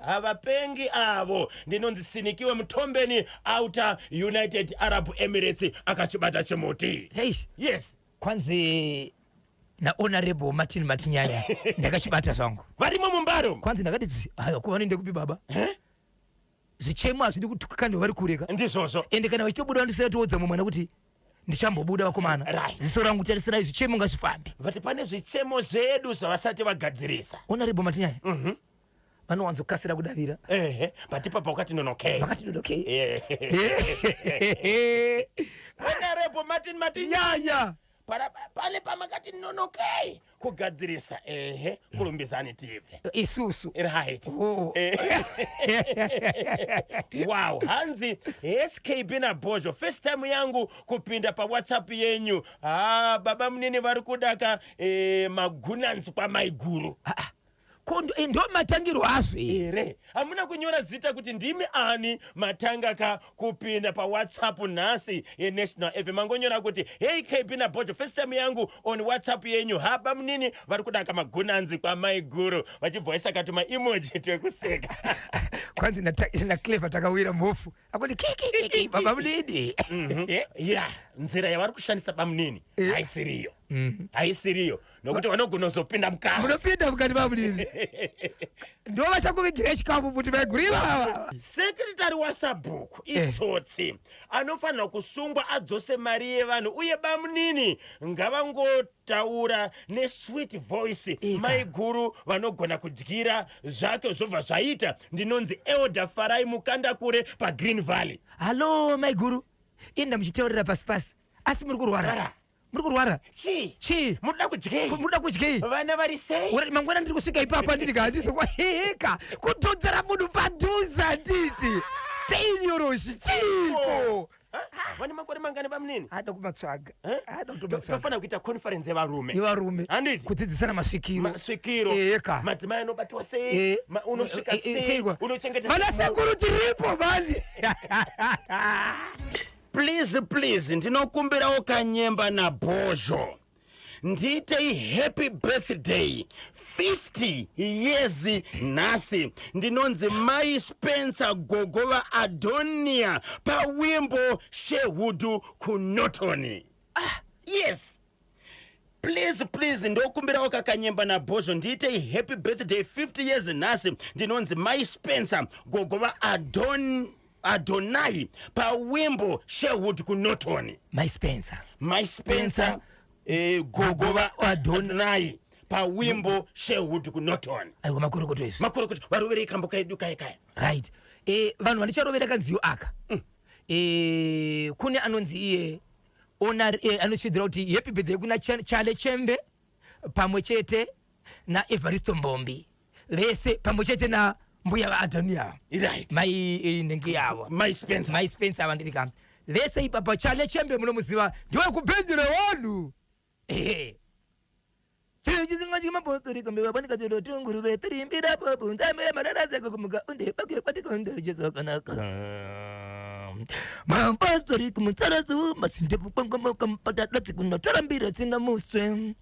havapengi avo ndinonzi Sinikiwe Mutombeni Outer United Arab Emirates akachibata chimuti. Yes, kwanzi na honorable Martin Matinyanya ndakachibata zvangu varimo mumbaro kwanza ndakati hayo kuva nende kupi baba zvichemo hazvidi kutukana vari kureka ndizvozvo ende kana vachitobuda vandisira towodzamo mwana kuti ndichambobuda vakomana ziso rangu tarisirai zvichemo ngazvifambe vati pane zvichemo zvedu zvavasati vagadzirisa honorable Matinyanya vanowanzokasira kudavira but ipapa wakati nonokei vakati dodokei honorable Martin Matinyanya pale pamakati nonokei kugadzirisa kulumbizani tibve isusu right wow hanzi SKB na Bhozho first time yangu kupinda pa WhatsApp yenyu baba munini vari kudaka magunanzi kwa maiguru kondo ndo matangiro azvo ere hamuna kunyora zita kuti ndimi ani matanga kupinda pa WhatsApp nhasi yeNational FM mangonyora kuti hey KB na Bhozho first time yangu on WhatsApp yenyu haba munini vari kudaka magunanzi kwa maiguru vachibhoisa katuma emoji twekuseka kwanzi na clever takawira mhofu akuti kiki baba munini nzira yavari kushandisa bamunini haisiriyo haisiriyo nokuti vanogona kuzopinda mukati munopinda mukati bamunini ndo vachakuvigira chikafu kuti vaiguriva sekretari wasabhuku itsotsi anofanira kusungwa adzose mari yevanhu uye bamunini ngavangotaura nesweet voice maiguru vanogona kudyira zvake zvobva zvaita ndinonzi Elder Farai Mukandakure paGreen Valley halo maiguru inda muchiteurira pasi pasi asi muri kurwara chi muda kudyei vana vari sei urati mangwana ndiri kusvika ipapa ndiri kandisokwaheka kutodzera munhu padhuza nditi teinyoroshi chiko vane makore mangani bamunini ada kumatsvaga tofanira kuita conference yevarume handiti kudzidzisana masvikiro eka madzimai anobatiwa sei unosvika sei unochengeta vana sekuru tiripo mani please ndinokumbirawo kanyemba na Bhozho nditei happy birthday 50 years nhasi ndinonzi mai Spencer Gogova Adonia pawimbo shehudu kunotoni yes please ndokumbirawo kakanyemba na Bhozho nditei happy birthday 50 years nhasi ndinonzi mai Spencer Gogova Adonai pawimbo shehudu kunotoni my Spencer Gogova Adonai pawimbo shehudu kunotoni aiwa makurokoto izvi varovere kambo kaidu kaya right vanhu vandicharovereka nziyo aka kune anonzi iye anochidzira kuti happy birthday kuna Chale Chembe pamwe chete na Evaristo Mbombi vese pamwe chete na mbuya vaAdonia right mai nenge yavo my Spencer avandiri kamba vese ipapa Chale Chembe munomuziva ndiwe kubhendera vanhu chizinga chimapostoli kambe vapanika chero tunguru vetirimbira popo ndame mararaza kukumuka unde pake patikondo Jesu kanaka mapostoli kumutsarazu masinde pangoma kampatadzi kunotarambira sina muswe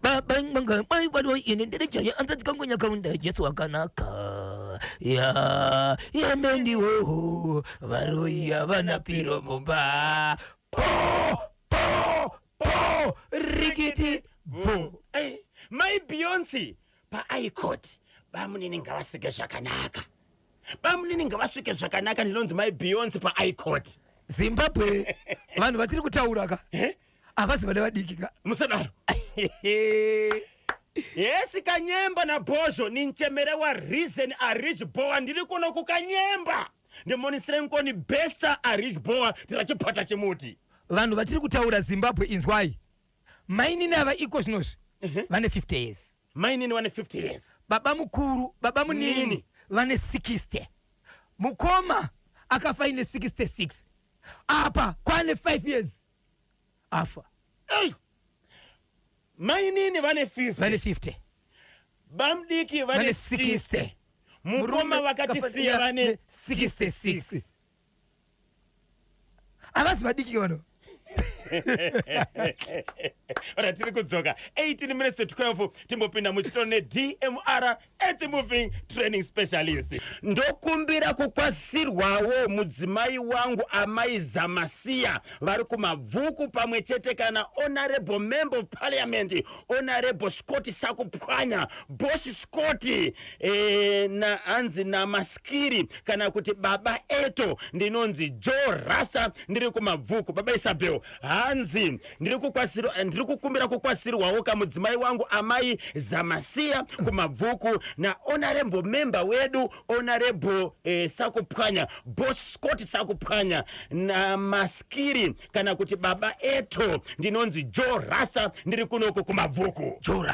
babanga mai walo ine ndirejaye anzazi kangonya kaunda Jesu akanaka ya mendiwo varoya vanapiro mumba rikiti vo mai Beyonce paicot bamunini ngavasvike zvakanaka ndinonzi mai Beyonce paicot Zimbabwe vanhu vatiri kutaura ka avazi vane vadikika musadaro yesi kanyemba na Bhozho ni nchemere wa Reason Arich Boa ndiri kuno kukanyemba ndimonisire nkoni Besta Arich Boa tirachipata chimuti vanhu vatiri kutaura Zimbabwe inzwai mainini ava ikosnos vane 50 years mainini vane 50 years baba mukuru baba munini vane 60 mukoma akafa ine 66 apa kwane 5 years afa mainini vane 50 bamdiki vane 60 mukoma vakatisiya vane 66 avazi vadiki vano ora tiri kudzoka 18 minutes to 12 timbopinda muchitoro neDMR at moving training specialist. Ndokumbira kukwasirwawo mudzimai wangu amai Zamasiya vari kumabvuku pamwe chete kana honorable member of parliament honorable Scott Sakupwanya boss Scott na hanzi Namaskiri kana kuti baba eto ndinonzi Joe Rasa ndiri kumabvuku. Baba Isabel hanzi ndiri kukumbira kukwasirwawo kamudzimai wangu amai Zamasiya kumabvuku na honorable member wedu honorable Sakupwanya boss Scott Sakupwanya na Maskiri kana kuti baba eto ndinonzi Joe Rasa ndiri kunoko kumabvuku. Joe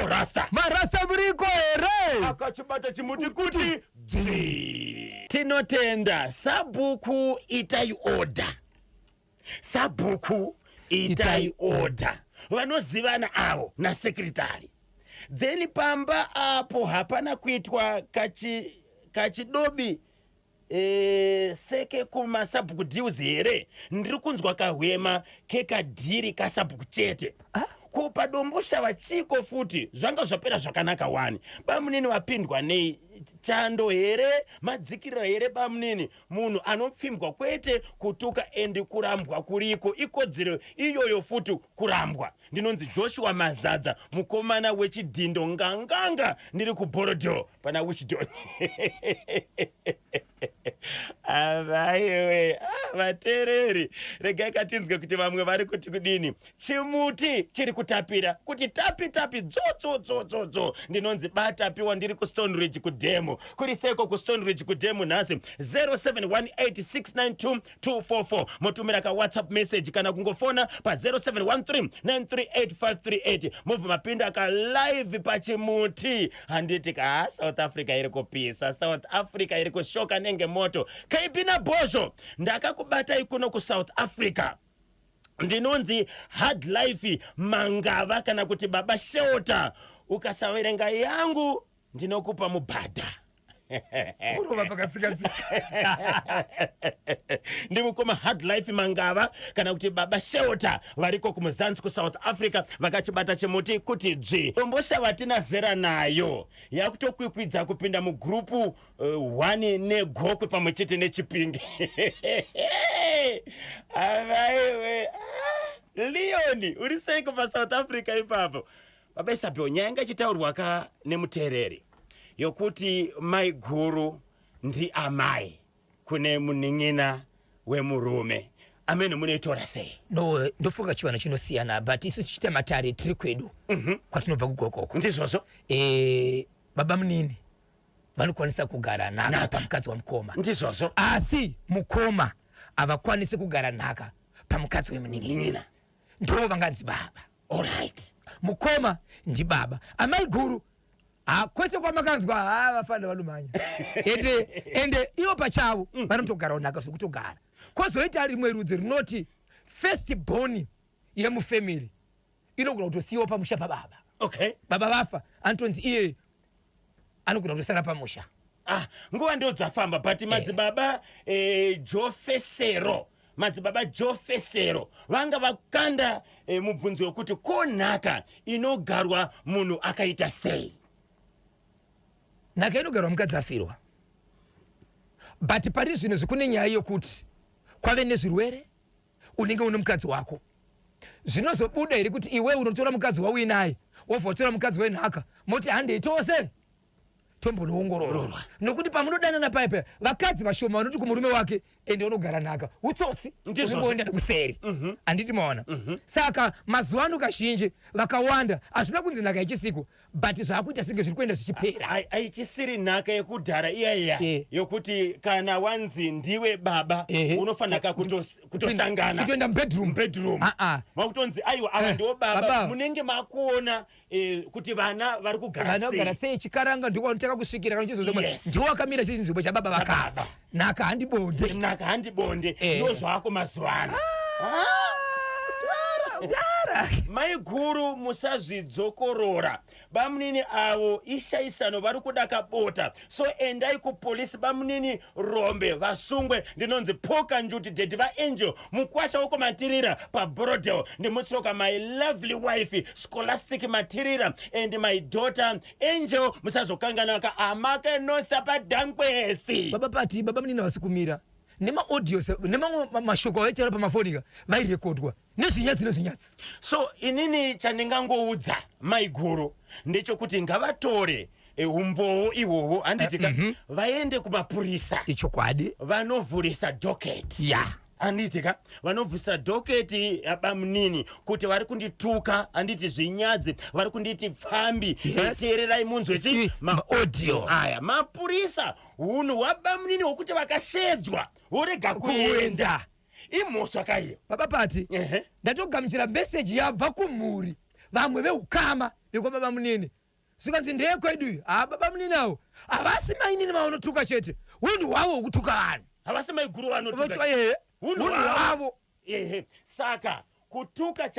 Rasa marasa muriko here akachibata chimuti kuti tinotenda sabhuku itai order vanozivana avo nasekretari then pamba apo hapana kuitwa kachidobi seke kumasabhuku deals here ndiri kunzwa kahwema kekadhiri kasabhuku chete kupa dombosha vachiko futi zvanga zvapera zvakanaka wani bamunini wapindwa nei chando here madzikirira here bamunini munhu anopfimbwa kwete kutuka endi kurambwa kuriko ikodzero iyoyo futi kurambwa. Ndinonzi Joshua Mazadza mukomana wechidhindo nganganga ndiri kuBorodho pana Wishdon. Avaiwe vatereri regai katinzwe kuti vamwe vari kuti kudini chimuti chiri kutapira kuti tapi dzo ndinonzi batapiwa ndiri kuStone Ridge kudemo kuri seko kuStone Ridge kudemo nhasi 0718692244 motumira ka WhatsApp message kana kungofona pa 0713938538 mobva mapinda ka live pachimuti handiti ka South Africa iri kupisa South Africa iri kushoka nenge moto kaipina bozho ndakakubata ikuno ku South Africa ndinonzi hard life mangava kana kuti baba Shelter ukasaverenga yangu ndinokupa mubhadha urova pakasika ndimukoma hard life mangava kana kuti baba Shelter variko kumuzanzi ku South Africa vakachibata chimuti kuti dombosha vatina zera nayo yakutokwikwidza kupinda mugrupu 1 negokwe pamwe chete nechipingi. Avaiwe Leoni uri seiko pa South Africa ipapo. Baba Isabel nyanga ichitaurwa nemutereri yokuti mai guru ndi amai kune muning'ina wemurume amene munoitora sei. No ndofunga chiwana chinosiyana but isu tichite matare tiri kwedu kwatinobva kugokoko ndizvozvo baba munini vanokwanisa kugara nhaka pamukadzi wamukoma ndizvozvo asi mukoma havakwanisi kugara nhaka pamukadzi wemuning'ina ndo vanganzi baba. Alright, mukoma ndi baba amai guru kwese kwamakanzwa vafana vanumanya ende ivo pachavo vanotogara nhaka zvekutogara kwozoita rimwe rudzi rinoti first born yemufamily inogona kutosiyiwa pamusha pababa. Okay, baba vafa anotonzi iye anogona kutosara pamusha. nguva ndo dzafamba but madzibaba madzibaba Jofesero vanga vakanda mubvunzo wekuti ko nhaka inogarwa munhu akaita sei. Nhaka inogarwa mukadzi afirwa but pari zvino zvikune nyaya yokuti kwave nezvirwere unenge une mukadzi wako zvinozobuda iri kuti iwe unotora mukadzi wauinaye wobva utora mukadzi wenhaka moti handei tose tombonoongororwa nokuti pamunodanana paipa vakadzi vashoma vanoti kumurume wake ende unogara nhaka utsotsi urimboenda nekuseri handiti maona. Saka mazuva ano kazhinji vakawanda hazvina kunzi nhaka yechisiku but zvaakuita senge zviri kuenda zvichipera. Haichisiri nhaka yekudhara iyaiya yokuti kana wanzi ndiwe baba unofanira kutosangana kutoenda mubedroom makutonzi aiwa ava ndiwo baba munenge makuona kuti vana vari kugara sei chikaranga ndiwo anotaka kusvikira kana chizozomwe ndiwo akamira chisi nzvimbo chababa vakafa. Nhaka handibonde ndo zvako mazuva ano. kudara maiguru musazvidzokorora. Bamunini avo ishaisano vari kuda kabota, so endai kupolisi. Bamunini Rombe vasungwe. Ndinonzi Poka Njuti Dedi vaangel mukwasha woko matirira paBroadway. Ndimusoka my lovely wife Scholastic Matirira and my daughter Angel musazokanganaka amake nosa padankwesi. baba pati baba munini vasikumira nemaaudios nemamashoko echera pamafonika vairekodwa nezvinyatsi. So inini chandingangoudza maiguru ndechokuti ngavatore umbowo ihwohwo handitika vaende kumapurisa ichokwadi vanovhurisa doketi ya handitika vanovhurisa doketi yabamunini kuti vari kundituka, handiti zvinyadzi, vari kunditi pfambi. Yes. Teererai munzwe maaudio aya mapurisa hunhu hwabamunini hwokuti vakashedzwa vorega kuenda imhosva kaiyo. baba pati ndatogamuchira meseji yabva kumhuri vamwe veukama vekwababa munini zvikanzi ndeyekwedu baba munini avo havasi mainini vaonotuka chete unhu hwavo hwokutuka vanhu havasi maiguru vanotuka unhu hwavo. Saka kutuka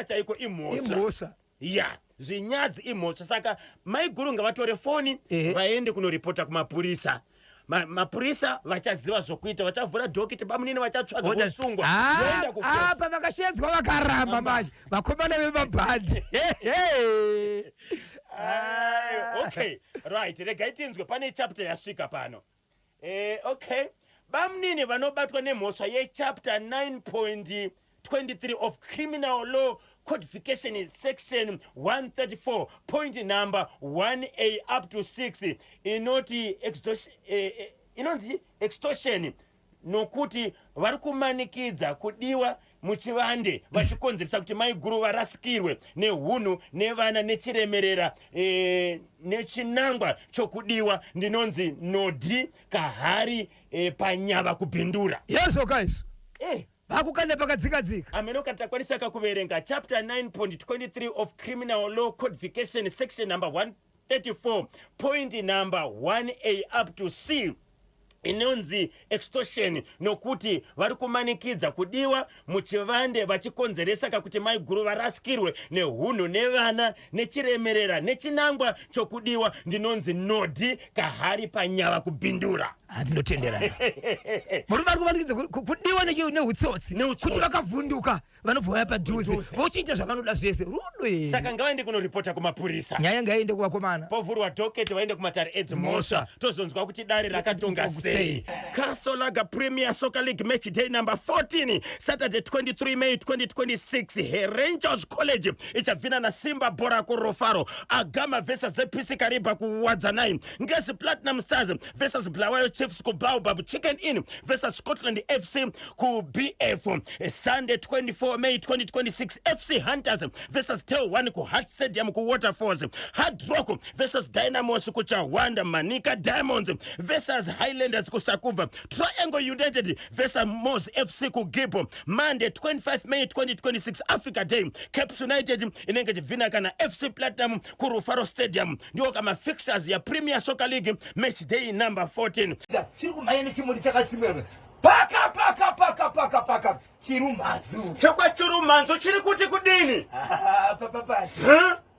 chaiko imhosva ya zvinyadzi imhosva. Saka maiguru ngavatore foni vaende kunoripota kumapurisa. Mapurisa vachaziva zvokuita, vachavhura dhokiti bamunini vachatsvaga vosungwa voenda kukosi. apa vakashedzwa vakaramba manje vakomana vemabhadhi. Okay, right, regai tinzwe pane chapter yasvika pano. Okay, bamunini vanobatwa nemhosva yechapter 9.23 of Criminal Law Codification section 134 point number 1A up to 6 inoti inonzi extortion, nokuti vari kumanikidza kudiwa muchivande vachikonzeresa kuti maiguru varasikirwe neunhu nevana nechiremerera nechinangwa chokudiwa. Ndinonzi nodhi kahari panyava kubhindura. Yes, guys. vakukanda pakadzikadzika. Amenoka takwanisa kakuverenga chapter 9.23 of Criminal Law Codification section number 134 point number 1A up to C inonzi extortion, nokuti vari kumanikidza kudiwa muchivande vachikonzeresa kakuti maiguru varasikirwe neunhu nevana nechiremerera nechinangwa chokudiwa. Ndinonzi nodhi kahari panyava kubhindura. Ndinotenderana. Murume ari kumanikidza kudiwa neutsotsi kuti vakavhunduka vanobva padhuze vochiita zvavanoda zvese. Rudo. Saka ngavaende kunoripota kumapurisa, nyaya ngaiende kuvakomana, povhurwa dhoketi vaende kumatare edzimhosva, tozonzwa kuti dare rakatonga sei. Kasolaga Premier Soccer League match day number 14 Saturday 23 May 2026 Rangers College ichabvina na Simba Bora kuRofaro. Agama versus ZPC Kariba kuWadzanai. Ngesi Platinum Stars versus Bulawayo Chiefs ku Baobab. Chicken Inn versus Scotland FC ku BF. Sunday 24 May 2026 FC Hunters versus Tel 1 ku Hart Stadium ku Waterfalls. Hard Rock versus Dynamos ku Chawanda. Manika Diamonds versus Highlanders ku Sakuva. Triangle United versus Moss FC ku Gibo. Monday 25 May 2026 Africa Day. Caps United inenge chivhina kana FC Platinum ku Rufaro Stadium. Ndio kama fixers ya Premier Soccer League match day number 14. chiri kumhanya nechimuri chakatsimwerwe paka chirumanzu Chakwa chirumanzu chiri kuti kudini?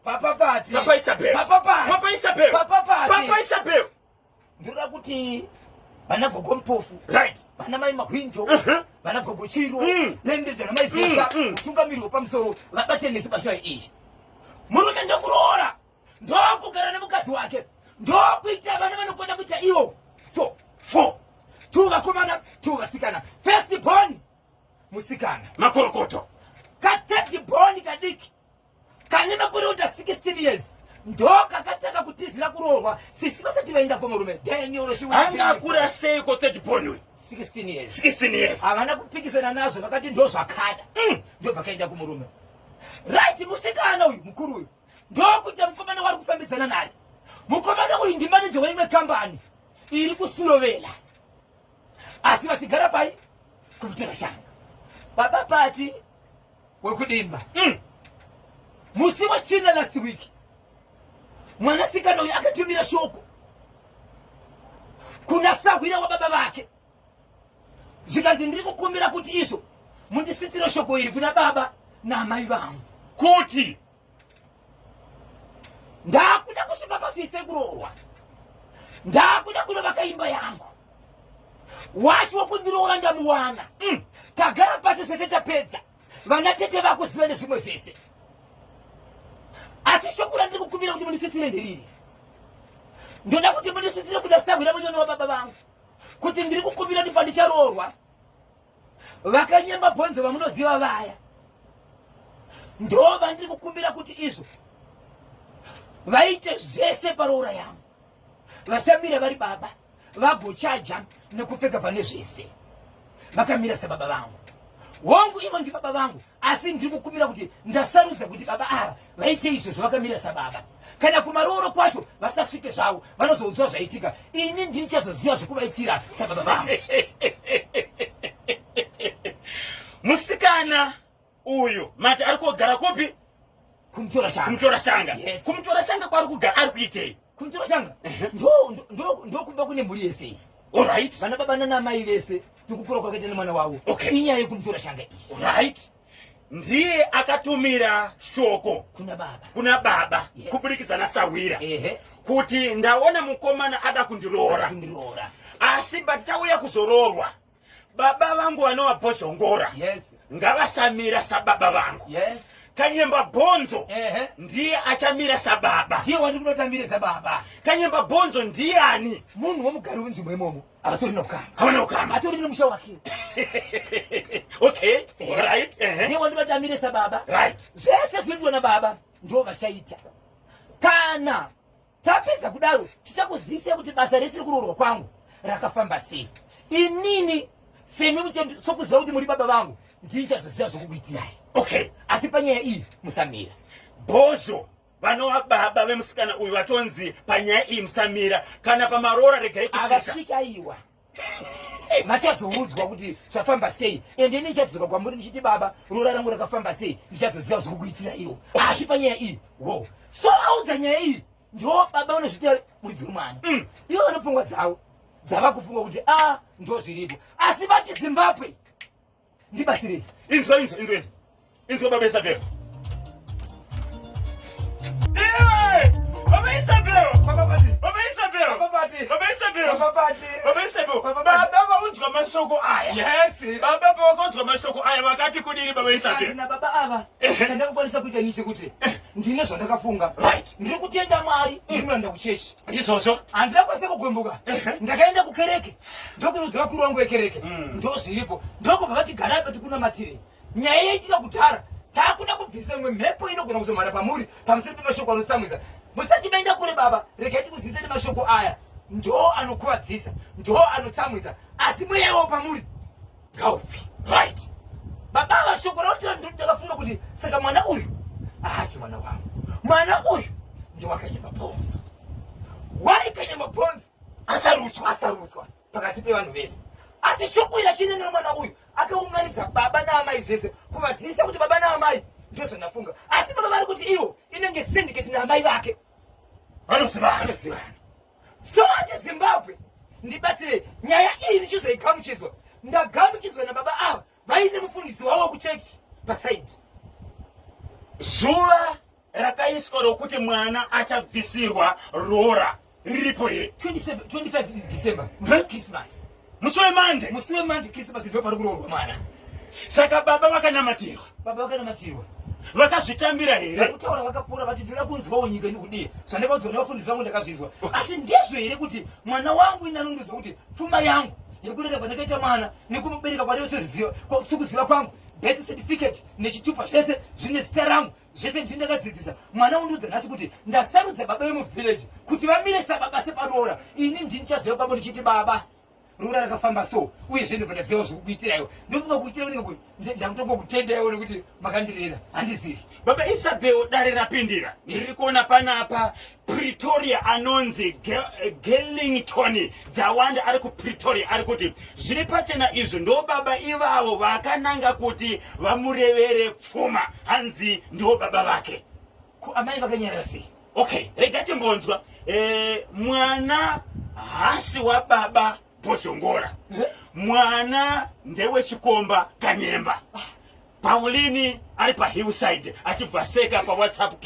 papapati Papa Isabel. Ndinoda kuti vana gogo mupofu, Right. vana mai mahwindo, vana gogo chiro, lendedzana mai pesa, utungamiri wepamusoro vabate nesu pachai ichi. Murume ndokuroora, ndokugara nemukadzi wake, ndokuita vana vanokwenda kuita ivo 4 2 vakomana 2 vasikana. First born musikana Makorokoto. ka born kadiki kane makore uta 16 years ndokakataka kutizira kuroorwa. Sisi vasati vaenda komurume Daniel Shiwa Anga akura sei ko 30 born 16 years. 16 years. Havana kupikisana nazvo vakati ndo zvakada. Ndo vakaenda kumurume. Right, musikana uyu mukuru uyu ndokuita mukomana wari kufambidzana naye. Mukomana uyu ndi manager weimwe kambani iri kusurovela. Asi vachigara pai kumutera shanga. Baba pati wekudimba. Musi wachina last week mwanasikana uyu akatumira shoko kunasahwira wababa vake. Zvikanzi ndiri kukumbira kuti izvo mundisitire shoko iri kuna baba namai vangu kuti ndakuda kusvika pasvitse kuroorwa, ndakuda kunovaka imba yangu, wacho wokundiroora ndamuwana. Tagara pasi zvese tapedza, vana tete vakuziva nezvimwe zvese, asi shoko randiri kukumbira kuti mundisitire nderiri. Ndoda kuti mundisitire kuda sagwira munyoni wababa vangu, kuti ndiri kukumbira kuti pandicharoorwa vakanyemba bhonzo vamunoziva vaya, ndo vandiri kukumbira kuti izvo vaite zvese paroora yangu, vasamira vari baba vagochaja nekupfeka pane zvese, vakamira sababa vangu. Wangu ivo ndi baba vangu, asi ndiri kukumbira kuti ndasarudza kuti baba ava vaite izvozvo vakamira sababa. Kana kumarooro kwacho vasasvike zvavo, vanozoudzwa zvaitika, ini ndinichazoziva zvekuvaitira sababa vangu. Musikana uyu mati ari kugara kupi? Kumutora shanga. Kumutora shanga. Yes. Kumutora shanga kwari kugara ari kuitei? Kumutora shanga ndo kumba kune mhuri yese. Alright. Vana baba nanamai vese tikukura kwakaita nemwana wavo. Okay. Inyaya yekumutora shanga ichi. Alright. Ndiye akatumira shoko kuna baba yes. Kubudikidza naSawira Ehe. kuti ndaona mukomana ada kundiroora, asi batauya kuzoroorwa baba vangu vanovabhozhongora. Yes. Ngavasamira sababa vangu. Yes. Kanyemba bhonzo Ehe. ndiye achamira sababa. Ndiye wandikunotamire sababa. Kanyemba bhonzo ndiani? Munhu womugari wenzvimbo imomo avatori nokama. Havana ukama. Atori nomusha wake. Okay. Alright. Ndiye wandikunotamire sababa. Right. Zvese zvinoitwa nababa ndo vachaita. Kana tapedza kudaro tichakuzivisai kuti basa rese rikuroorwa kwangu rakafamba sei. Inini semi sokuziva kuti muri baba vangu ndichazoziva zvokukuitirai. Okay. Asi panyaya iyi musamira. Bhozho vanova baba vemusikana uyu vatonzi panyaya iyi musamira, kana pamaroora regai kusvika. Avasvika iwa vachazoudzwa kuti zvafamba sei, ende ndichadzoka kwamuri ndichiti baba roora rangu rakafamba sei, ndichazoziva zvokukuitira iwo. Asi panyaya iyi so audza nyaya iyi ndo baba vanozvita muridzi wemwana. Ivo vanopfungwa dzavo dzava kufunga kuti ndo zviripo, asi vati Zimbabwe ndibatsirei. Inzwa baba Isabel. Baba Isabel. Baba Isabel. Baba vaunzwa mashoko aya. Yes. Baba vaunzwa mashoko aya vakati kudini baba Isabel? Na baba ava chandakakwanisa kuita nishe kuti ndine zvandakafunga. Right. Ndiri kutenda Mwari, ndiri kuenda kuchechi. Ndizvozvo. Handina kwanisa kugwembuka. Ndakaenda kukereke. Ndokunoziva vakuru vangu vekereke. Ndo zviripo. Ndokubva vati garai pati kuna matire. Nyaya yaitika kudhara takuda kubvisa imwe mhepo inogona kuzomhara pamuri pamusoro pemashoko anotsamwisa. Musati maenda kure baba, regai tikuzivise mashoko aya ndo anokuvadzisa, ndo anotsamwisa, asi mweya iwo pamuri ngaupi. Right. Baba ava shoko rautira ndakafunga kuti saka mwana uyu asi mwana wangu, mwana uyu ndiwakanyema bhonzo. Waikanyema bhonzo asarutswa pakati pevanhu vese, asi shoko iri achinena mwana uyu akaunganidza baba naamai zvese kuvazivisa kuti baba naamai ndo zvandafunga, asi baba vari kuti iwo inenge syndicate naamai vake Vanosivana. So ati Zimbabwe ndibatsire nyaya iyi ndichizoigamuchidzwa, ndagamuchidzwa nababa ava vaine mufundisi wavo kuchechi pasaidi. Zuva rakaiswa rokuti mwana achabvisirwa roora riripo here. 25 December Christmas. Musi wemande. Musi wemande Christmas ndo pari kuroorwa mwana. Saka baba vakanamatirwa. Baba vakanamatirwa. Vakazvitambira here. Vakutaura vakapora vati ndinoda kunzwawo nyika inokudii. Zvandakaudzwa nevafundisi vangu ndakazvizwa. Asi ndizvo here kuti mwana wangu ine anongodzwa kuti pfuma yangu yekurera kwandakaita mwana nekumubereka kwandinosokuziva kwangu, birth certificate nechitupa zvese zvine zita rangu, zvese ndindakadzidzisa. Mwana undiudza nhasi kuti ndasarudza baba vemuvhileji kuti vamire sababa separoora. Ini ndinichaziva kwamuri ndichiti baba roora rakafamba so, uyezve ndobva ndaziva zvokukuitiraiwo. Ndofunga kuitira unenge kuti ndakutonga kutendaiwo nekuti makandirera handizivi. Baba Isabel dare rapindira. Ndiri kuona panapa Pretoria anonzi Gellington dzawanda ari kuPretoria ari kuti zviri pachena izvo ndo baba ivavo vakananga kuti vamurevere pfuma, hanzi ndo baba vake. Amai vakanyarara sei? Okay, rega timbonzwa. Mwana hasi wa baba Bhozhongora. mwana ndewe chikomba Kanyemba. Paulini ari pa hillside achibvaseka pa WhatsApp.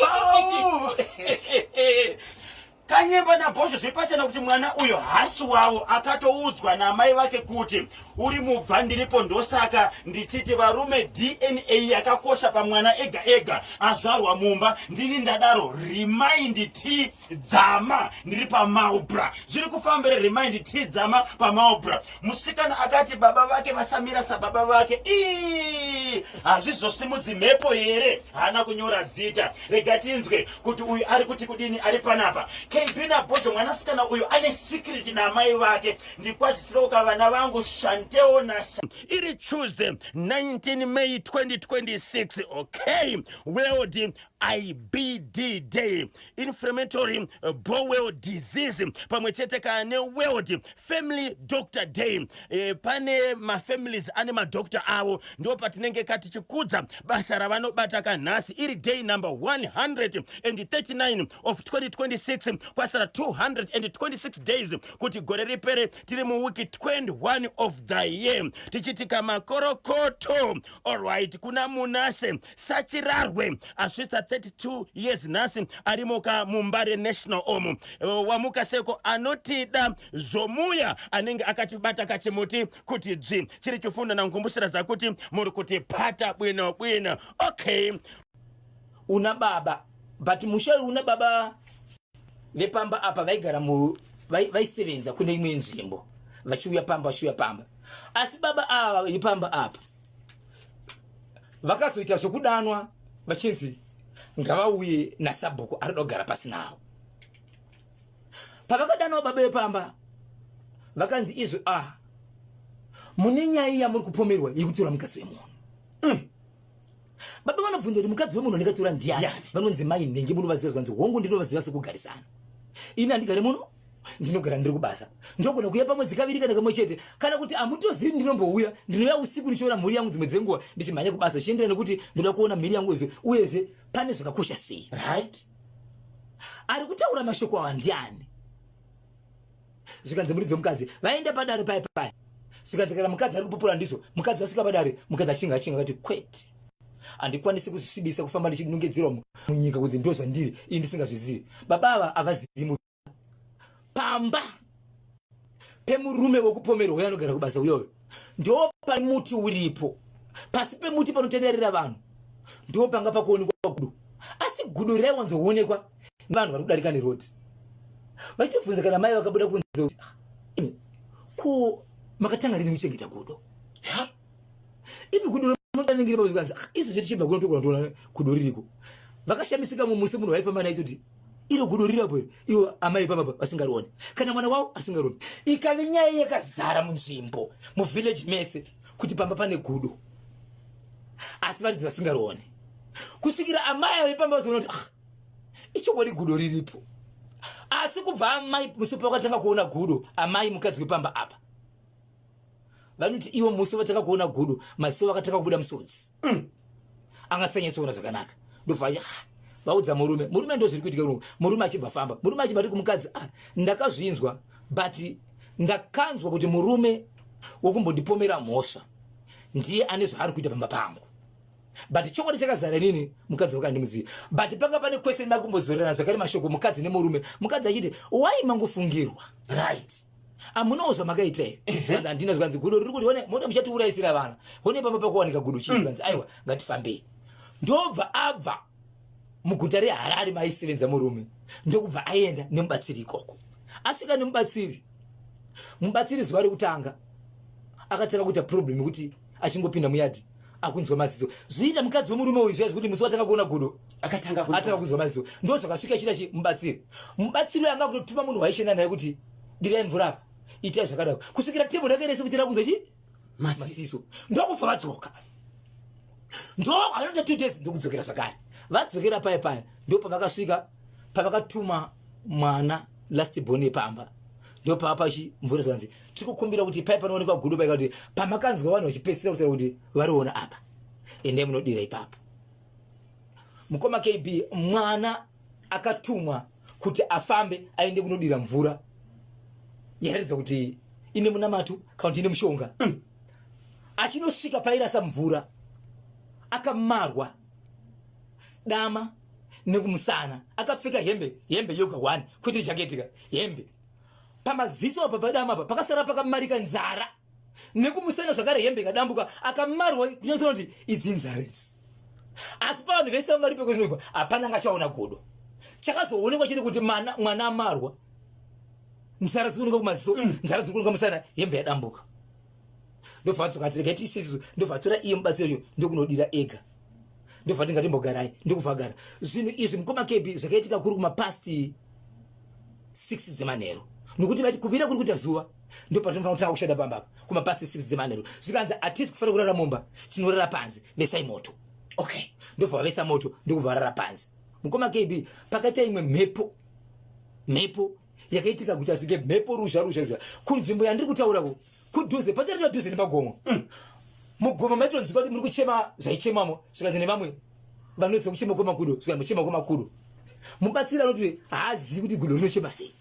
Kanyemba na Bhosvo zvipachana kuti mwana uyo hasi wavo akatoudzwa namai vake kuti uri mubva ndiripo ndosaka ndichiti varume DNA yakakosha pamwana ega ega azvarwa mumba ndini ndadaro remind T dzama ndiri pamaubra zviri kufambira remind T dzama pamaubra. Musikana akati baba vake vasamira sababa vake hazvizosimudzi mhepo here hana kunyora zita regatinzwe kuti uyu ari kuti kudini ari panapa. KB na Bhosvo mwanasikana uyu ane secret namai vake ndikwazisira uka vana vangu Shanteo na iri Tuesday 19 May 2026. Okay, World IBD Day, Inflammatory Bowel Disease pamwechete kane World Family Doctor Day. Pane mafamilies ane madokta avo ndo patinenge kati chikudza basa ravanobata kanhasi iri day number 139 of 2026 kwasara 226 days kuti gore ripere tiri muwiki 21 of the year tichitika makorokoto. Alright, kuna Munase Sachirarwe asvitsa 32 years nasi arimoka Mumbare National Home. Wamuka seko anotida Zomuya anenge akachibata kachimuti kuti dzvi chiri chifunda na nkumbusira zakuti muri kuti pata bwino bwino. Okay, una baba but mushari una baba vepamba apa vaigara vaisevenza kune imwe nzvimbo vachiuya pamba asi baba ava vepamba apa vakazoita zvokudanwa vachinzi ngavauye naSabhuku arinogara pasi navo. Pavakadanwa baba vepamba vakanzi izvo mune nyaya yamuri kupomerwa yekutora mukadzi wemunhu. Baba vanobvunza kuti mukadzi wemunhu ndikatora ndiani? Vanonzi mai nhengi munovaziva zvanzi hongu ndinovaziva sokugarisana. Ini handigare muno ndinogara ndiri kubasa. Ndogona kuuya pamwedzi kaviri kana kamwe chete kana kuti amutozivi ndinombouya ndinouya usiku ndichiona mhuri yangu dzimwe dzenguva ndichimhanya kubasa zvichienderana nekuti ndoda kuona mhuri yangu izvo uyezve pane zvakakosha sei. Right? Ari kutaura mashoko awa ndiani? Zvikanzi muri dzomukadzi vaenda padare pai zvikanzi kana mukadzi ari kupopora ndizvo mukadzi asvika padare mukadzi achinga akati kwete handikwanisi kuzvisvibisa kufamba ndichinongedzerwa munyika kuti ndo zvandiri ini ndisingazvizivi. Baba ava havazivi pamba pemurume wokupomerwa uyo anogara kubasa uyoyo ndo pamuti uripo pasi pemuti panotenderera vanhu ndo panga pakuonekwa gudo. Asi gudo raiwanzoonekwa vanhu vari kudarika nerodi vachitobvunza kana mai vakabuda kunze kuti ko makatanga rini kuchengeta gudo? Ipi gudo rinotanengire pazvikanzi izvo zvetichibva kunotogona toona gudo ririko. Vakashamisika mumusi munhu waifamba naye kuti iro gudo rirapo iwo amai papa vasingarione kana mwana wavo asingarione. Ikave nyaya yakazara munzvimbo muvillage mese kuti pamba pane gudo asi varidzi vasingarione kusvikira amai vaipamba vazoona kuti ichokwadi gudo riripo. Asi kubva amai musi pakatanga kuona gudo amai mukadzi wepamba apa vanoti iwo musi vatanga kuona gudo masiwo vakatanga kubuda musodzi angasanyatsoona zvakanaka ndobva vaudza murume ndo zviri kuitika unoku. Murume achibva famba murume achibva kumukadzi ndakazvinzwa but ndakanzwa kuti murume wokumbondipomera mhosva ndiye ane zvaari kuita pamba pangu but chokwadi chakazara nini mukadzi wakandimuziva but panga pane question mark kumbozorerana zvakare mashoko mukadzi nemurume. Mukadzi achiti wai mangofungirwa right amunawo zvamakaita here zvanzi handina zvanzi gudo riri kuti one moda muchatiurayisira vana one pamba pakuwanika gudo chii zvanzi aiwa ngatifambei. Ndobva abva muguta reHarare maisevenza murume ndokubva aenda nemubatsiri ikoko. Asvika nemubatsiri zuva rekutanga akatanga kuita problem yekuti achingopinda muyadhi akunzwa maziso zviita mukadzi wemurume uyu zviya zvekuti musi watanga kuona gudo atanga kunzwa maziso ndo zvakasvika chita mubatsiri anga kutotuma munhu waishanda naye kuti dirai mvura apa itai zvakadaro kusvikira tebho rakairese kuti rakunzwa masiso ndokubva vadzoka ndo anoita 2 days ndokudzokera zvakare vadzokera paya ndo pavakasvika pavakatuma mwana last born epamba ndo papachi mvura zvanzi tikukumbira kuti pai panoonekwa gudo pai kuti pamakanzwa vanhu vachipesera kuti variona apa ende munodira ipapo. Mukoma KB mwana akatumwa kuti afambe aende kunodira mvura yaratidza kuti ine munamatu kaunti ine mushonga achinosvika pairasa mvura akamarwa dama nekumusana akapfeka hembe yoga 1 kuti jaketika hembe pamaziso apa padama apa pakasara pakamarika nzara nekumusana zvakare hembe ikadambuka akamarwa kunyatsoona kuti idzi nzara idzi asi pavanhu vese vangari pekuzvinoikwa hapana angachaona godo chakazoonekwa chiri kuti mwana amarwa nzara dzikuoneka kumaziso nzara dzikuoneka musana hembe yadambuka ndobva tsoka tirekaiti isisu ndobva tora iye mubatsiro ndokunodira ega ndobva tingatimbogarai ndokubva agara zvinhu izvi mukoma kebi zvakaitika kuri kumapasti 6 dzemanheru nokuti vati kuvira kuri kuita zuva ndopatinofanira kutanga kushanda pambapa kumapasti 6 dzemanheru zvikanzi hatisi kufanira kurara mumba tinorara panze vesai moto okay ndobva vesa moto ndokubva varara panze mukoma kebi pakaita imwe mhepo yakaitika kuti asike mhepo ruzha kunzvimbo yandiri kutaurako kudhuze patarira dhuze nemagomo mugomo maitonzwa kuti muri kuchema zvaichemamo zvikanzi nevamwe vanoziva kuchema kwemakudo zvikanzi muchema kwemakudo mubatsira anoti haazivi kuti gudo rinochema sei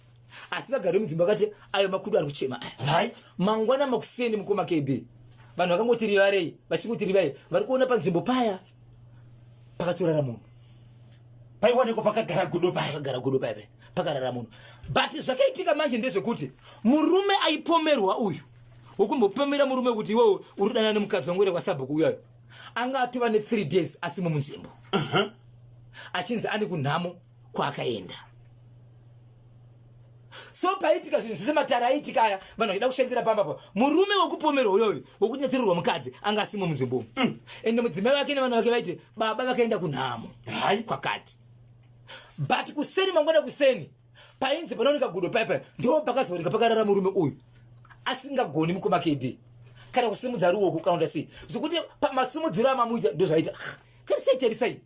asi vagari mudzimba vakati ayo makudo ari kuchema right mangwana makuseni mukoma kb vanhu vakangotirivarei vachingotirivai vari kuona panzvimbo paya pakatorara munhu paiwaneko pakagara gudo paya pakarara munhu but zvakaitika manje ndezvekuti murume aipomerwa uyu wokumbopomera murume kuti iwewe uri kudana nemukadzi wangu kwasabhuku uyayo anga atova ne3 days asimo munzvimbo achinzi ane kunhamo kwaakaenda so paitika zvinhu zvese matara aitika aya vanhu vaida kushandira pambapa murume wokupomerwa uyoyo wokunyatsorirwa mukadzi anga asimo munzvimbo ende mudzimai wake nevanhu vake vaiti baba vakaenda kunhamo kwakati but kuseni mangwana kuseni painzi panooneka gudo paipa ndo pakazooneka pakarara murume uyu asingagoni mukoma kb kana kusimudza ruoko kana kuti sei zvokuti pamasimudziro amamuita ndozvaita kana saitarisai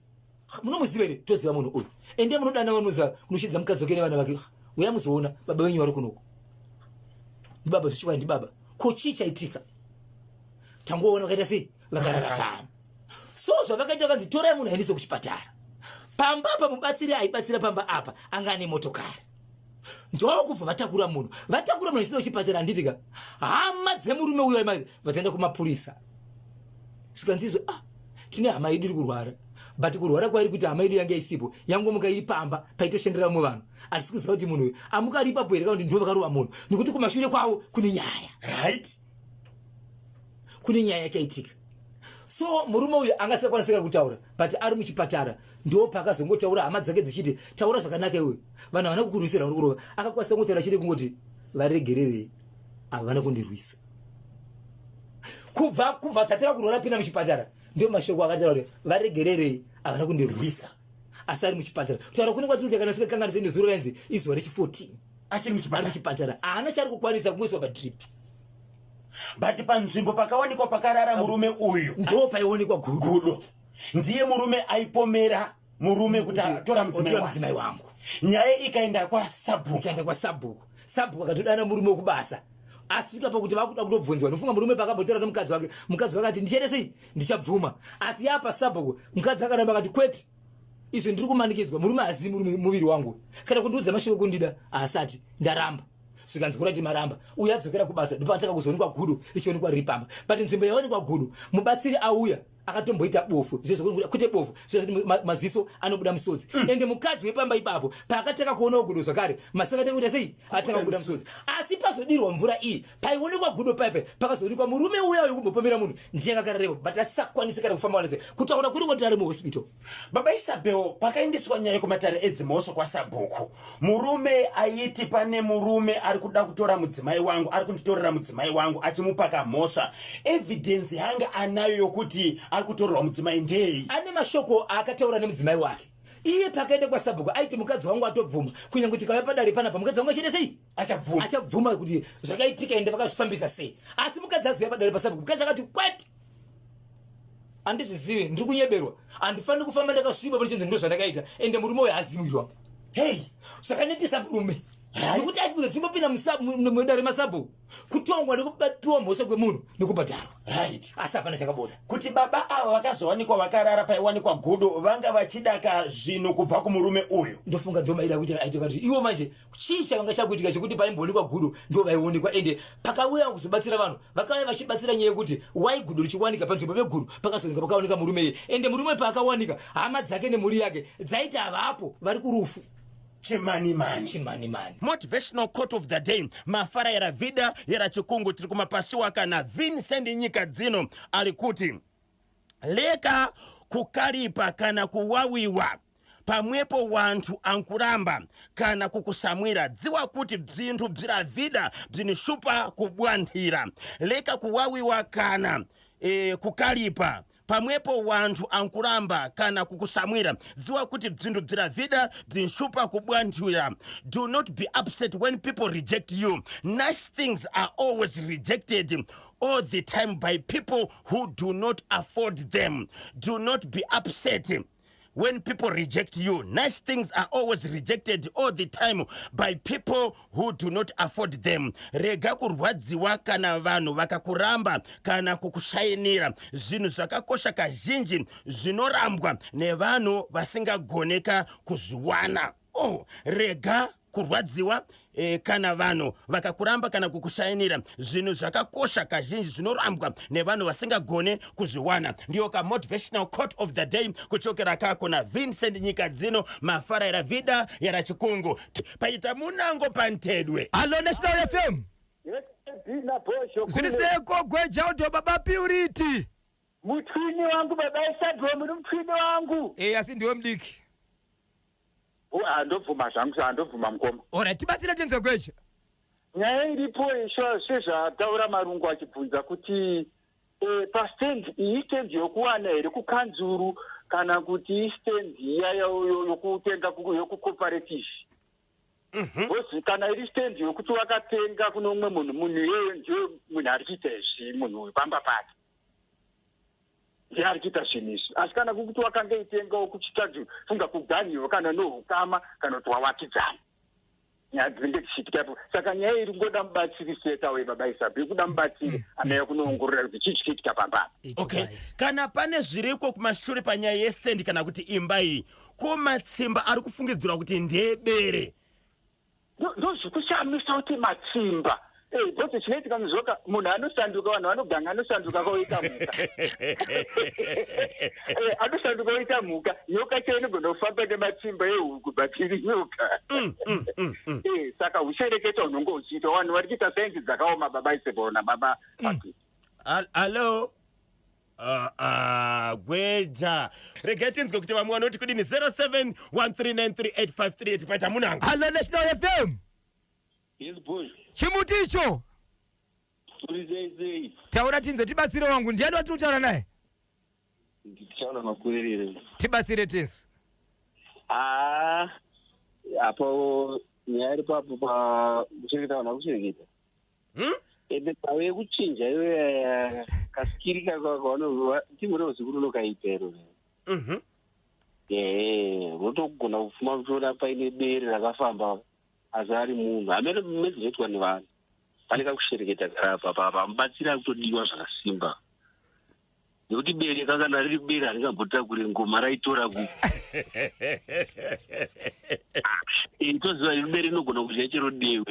munomuziva here toziva munhu uyu ende munodana vamuza kunoshidza mukadzi wake nevana vake uya muzoona baba wenyu vari kunoko ndibaba zvichikwa ndibaba ko chii chaitika tangoona vakaita sei vakarara pano so zvavakaita vakanzi torai munhu aendese kuchipatara pamba apa mubatsiri aibatsira pamba apa anga ane motokari ndokubva vatakura munhu isina kuchipatara handitika hama dzemurume uyo aimazi vadzienda kumapurisa zvikanzizvo tine hama yedu iri kurwara but kurwara kwairi kuti hama yedu yange isipo yangomuka iri pamba paitoshandira vamwe vanhu hatisi kuziva kuti munhu uyu amuka ari ipapo here kana kuti ndo vakarova munhu nekuti kumashure kwavo kune nyaya right kune nyaya yakaitika so murume uyu angasakwanisika kutaura but ari muchipatara ndo pakazongotaura hama dzake dzichiti taura zvakanaka iwe vanhu havana kukurwisira vari kurova akakwanisa kungotaura chete kungoti varegererei havana kundirwisa kubva tatira kurwara pina muchipatara ndio mashoko akataura kuti varegererei havana kundirwisa asi ari muchipatara kutaura kune kwatiri kuti akanasika kanganisa nezuro rainzi izuva rechi14 achiri muchipatara haana chari kukwanisa kumwiswa padrip but panzvimbo pakawanikwa pakarara murume uyu ndo paionekwa gudo ndiye murume aipomera murume kuti atora mudzimai wangu nyaya ikaenda kwasabhuku akatodana murume wekubasa asvika pakuti vakuda kutobvunzwa nofunga murume pakabotora nomukadzi wake mukadzi wakati ndichaite sei ndichabvuma asi yapa sabhuku mukadzi akaramba akati kwete izvo ndiri kumanikidzwa murume hazivi muviri wangu kana kundiudza mashoko kundida asati ndaramba zvikanzi kurati maramba uya adzokera kubasa ndopataka kuzoonekwa gudu richionekwa riri pamba but nzvimbo yaonekwa gudu mubatsiri auya akatomboita bofu kwete bofu zvokuti maziso anobuda musodzi ende mukadzi wepamba ipapo paakataka kuonawo gudo zvakare maziso akataka kuita sei ataka kubuda musodzi asi pazodirwa mvura iyi paionekwa gudo paipe pakazoonekwa murume uya wekumbopomera munhu ndiye akagararepo but asisakwanisi kana kufamba wanase kutaura kuri kuti ari muhospital baba Isabel pakaendeswa nyaya kumatare edzimhosva kwasabhuku murume aiti pane murume ari kuda kutora mudzimai wangu ari kunditorera mudzimai wangu achimupaka mhosva evidence yanga anayo yokuti ari kutorerwa mudzimai ndei ane mashoko akataura nemudzimai wake iye pakaenda kwasabhuku aiti mukadzi wangu atobvuma kunyange kuti kauya padare panapa mukadzi wangu achiita sei achabvuma kuti zvakaitika ende vakazvifambisa sei asi mukadzi azoya padare pasabhuku mukadzi akati kwete handizvizivi ndiri kunyeberwa handifaniri kufamba ndakasviba pane chinhu ndo zvandakaita ende murume uyo haazivi mwiri wangu hei zvakanetisa murume Nikuti achibuza chimbopinda mudare masabu kutongwa nekupiwa mhosva kwemunhu nekubhadharwa. Right. Asi hapana chakabuda kuti baba ava vakazowanikwa vakarara paiwanikwa gudo vanga vachidaka zvinhu kubva kumurume uyu. ndofunga ndomaida kuti aitika kuti iwo manje chii chakanga chakuitika chekuti paimboonekwa gudo ndo vaionekwa ende pakauya kuzobatsira vanhu vakauya vachibatsira nyaya yekuti wai gudo richiwanika panzvimbo pegudo pakazoneka pakaoneka murume iye ende murume paakawanika hama dzake nemhuri yake dzaiti havapo vari kurufu. Chimanimani. Motivational quote of the day. Mafara yara vida yara chikungu tiri kumapasiwa kana Vincent nyika dzino alikuti leka kukalipa kana kuwawiwa pamwepo wantu ankuramba kana kukusamwira dziwa kuti bzinthu bzira vida bzinishupa kubwanthira. Leka kuwawiwa kana kukalipa pamwepo wantu ankuramba kana kukusamwira dziwa kuti bzinthu bzira vida bzinshupa kubwanthira. Do not be upset when people reject you. Nice things are always rejected all the time by people who do not afford them. Do not be upset when people reject you. Nice things are always rejected all the time by people who do not afford them. Rega kurwadziwa kana vanhu vakakuramba kana kukushainira. Zvinhu zvakakosha kazhinji zvinorambwa nevanhu vasingagoneka kuzviwana. Rega kurwadziwa kana vanhu vakakuramba kana kukushainira. Zvinhu zvakakosha kazhinji zvinorambwa nevanhu vasingagone kuzviwana. Ndiyo ka motivational quote of the day kuchokera kako na Vincent nyika dzino mafara yara vida yara chikungu. Paita munango pantedwe. Hello National FM. Ziriseko gweja uto baba Purity. Mutwini wangu baba Isadro muri mutwini wangu. Asi ndiwe mdiki. Andobvuma zvangu andobvuma mukoma. Ora tibatsira tenzo gweja. Nyaya iripo isho sezvataura marungu achibvunza kuti pastand iyi stand yokuwana here kukanzuru kana kuti stand iya yokutenga yokucooperative. Bosi kana iri stand yokuti wakatenga kuno umwe munhu iyeyo ndiye munhu ari kuita izvi munhu uyu pamba pake. Ndiye ari kuita zvinhu izvi. Asi kana kukuti wakanga itengawo kuchitatu funga kuganiwa kana nohukama kana kuti wawakidzana. Nyaya dzinenge dzichiitikapo. Saka nyaya iri ngoda mubatsiri setawe baba Isabe kuda mubatsiri anouya kunoongorora kuti chii chikuitika pamba. Okay. Kana pane zviriko kumashure panyaya yestand kana kuti imba iyi komatsimba ari kufungidzirwa kuti ndebere. Ndozvikushamisa kuti matsimba boti chinoitika muzoka munhu anosanduka vanhu vanoganga anosanduka koita mhuka. Anosanduka oita mhuka nyoka chaiyo inogona kufamba nematsimba ehuku but iri nyoka. Saka uchereketa unonge uchiita vanhu vari kuita sainzi dzakaoma baba Isebona baba. Hello. Gweja regai tinzwe kuti vamwe vanoti kudini 0713938538 paita munango. Hello National FM. Yes boy. Chimuti icho. Turi taura tinzwe tibatsire wangu ndiani wati utaura naye. Ndichaona makurerere. Tibatsire tinzwe. Apo nyaya iri papo kuchereketa vanhu vakuchereketa. Ende pave yekuchinja iyo kasikiri kakaona timure zikuru nokaipero. Unotogona kufuma kutoona paine bere rakafamba asi ari munhu hamene mezinoitwa nevanhu. Pane kakushereketa karapa pamubatsira kutodiwa zvakasimba. Nekuti bere kakana riri bere haringambotakure ngoma raitora ku. Toziva riri bere rinogona kudya chero dewe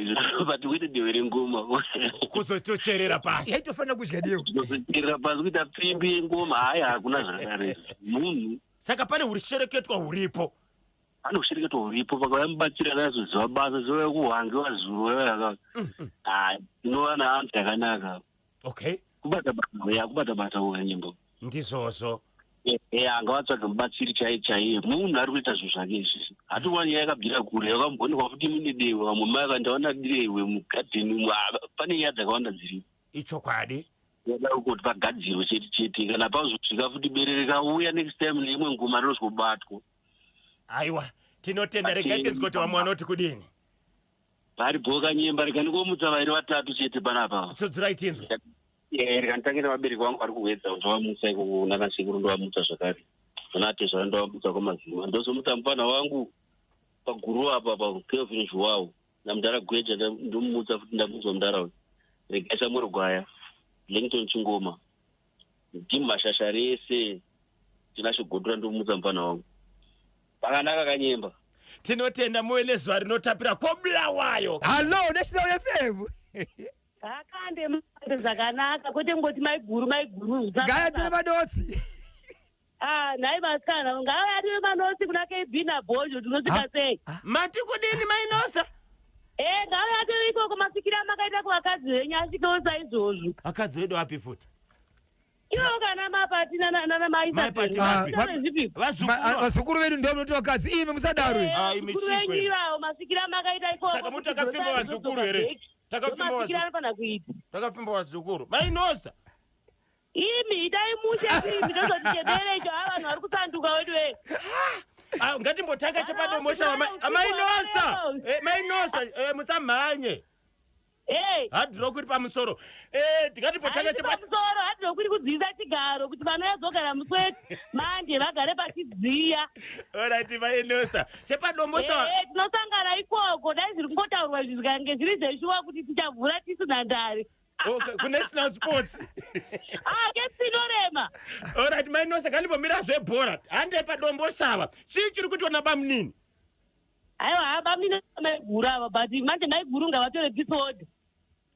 but kuite dewe rengoma. Kuzotocherera pasi. Yaitofanira kudya dewe. Kuzotocherera pasi kuita pimbi yengoma haya hakuna zvakare. Munhu. Saka pane hurishereketwa huripo. Pane kushereketwa huripo pakauya mubatsira akazoziva basa zouya kuhwangiwa zuro yaka. Inova naantu yakanaka. Okay. Kubata bata unyimbo. Ndizvozvo. Anga watsvaga mubatsiri chaiye munhu ari kuita zvinhu zvake izvi. Hatiwani yakabvira kure yakamboonekwa kuti mune dewe vamwe mai vakandaona dewe mugadheni pane nyaya dzakawanda dziripo. Ichokwadi. Yoda kuti pagadzirwe chete kana pazosvika futi bere rikauya next time neimwe ngoma rinozobatwa. Aiwa tinotenda regai tinzwe kuti vamwe vanoti kudini. Pariboka nyemba rikandikomutsa vairi vatatu chete panapa. Tsudzirai tinzwe. Rikanditangira vabereki vangu vari kuwedza ndovamutsa iko nanasekuru ndovamutsa zvakare. Ndonatezvara ndovamutsa kwamazima ndozomutsa mufana wangu paguru apa pakelvin zhuwawu namudara gweja ndomumutsa futi ndamuzwa mudara uyu regaisa murugwaya Langton Chingoma ndimu mashasha rese tinashogodora ndomumutsa mufana wangu pakanaka kanyemba. Tinotenda muwe nezuva rinotapira koBulawayo. Hello National FM. Akande mande zvakanaka kwete ngoti maiguru Gaya tine madotsi. Nhai masikana ngava atine manotsi kuna KB naBhozho tinosvika sei? Mati kudini Mainosa? Ngava atine ikoko masikira makaita kuvakadzi venyu asvikewo saizvozvo. Vakadzi vedu wapi futi? Ivo kana mapati nanaMaisazvipi vazukuru vedu ndio mnoti vakadzi imi musadaro mukuru venyu ivavo masikira makaita ikoko. Saka muti takapfimba vazukuru here? Takapfimba kuita. Takapfimba vazukuru. Mainosa. Imi idai mushe imi ndozotitendere icho vanhu vari kusanduka wedu we. Ngatimbotanga chepadomosha Mainosa. Mainosa musamhanye. Hadhiro kuri pamusoro. Tikatipotanga chepamusoro hadhiro kuri kudziisa chigaro kuti vanozogara musweti manje vagare pachidziya. Alright Mainosa. Chepadomosha. Tinosangana ikoko dai zviri kungotaurwa izvi zvikange zviri zveshuwa kuti tichavhura tisu nhandare. National sports. Kesinorema. Alright Mainosa kandimbomira zvebhora. Hande padomboshava. Chii chiri kuitwa Bamnini? Aiwa Bamnini maiguru ava but manje maiguru ngavatore episode.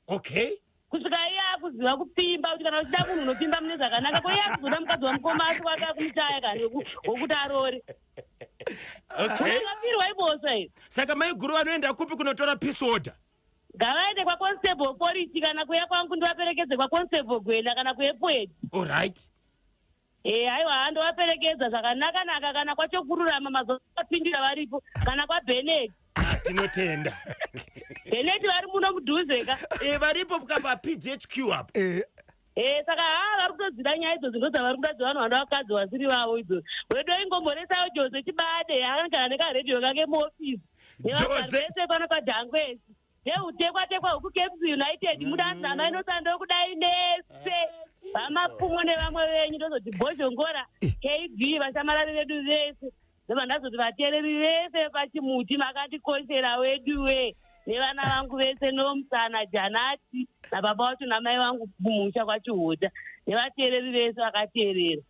Okay. Kusvika iye akuziva kupimba kuti kana uchida munhu unopimba mune zvakanaka ko iye akuzoda mukadzi wamukoma asi wake akumuchaya kani wokuti arore. Okay. Akapirwa ibosa iyo. Saka maiguru vanoenda kupi kunotora episode? Ngavaende kwaConstable Polisi kana kuya kwangu ndivaperekedze kwaConstable Gwenda kana kuEpwedi. Alright. Aiwa ndovaperekedza zvakanaka kana kwachokururama mazopindira varipo kana kwaBennet. Tinotenda. Bennet vari muno mudhuzeka. Varipo pa PGHQ apo. Saka vari kutodzira nyaya idzodzo ndodzavari kuda dzivanhu vandavakadzi vasiri vavo idzodzo. Wedo ingomboresawo Jose Chibade akagara nekaredhiyo kake muofisi. Nevagari vese pano paDhangwesi. Neutekwa huku Caps United mudanza Mainosa ndokudai nese. Vamapfumo nevamwe venyu ndozoti Bhozhongora KB vashamarari vedu vese. Ndozoti vateereri vese pachimuti makatikoshera wedu we. Nevana vangu vese nomusana Janati nababa wacho namai vangu kumusha kwaChihuta. Nevateereri vese vakateerera.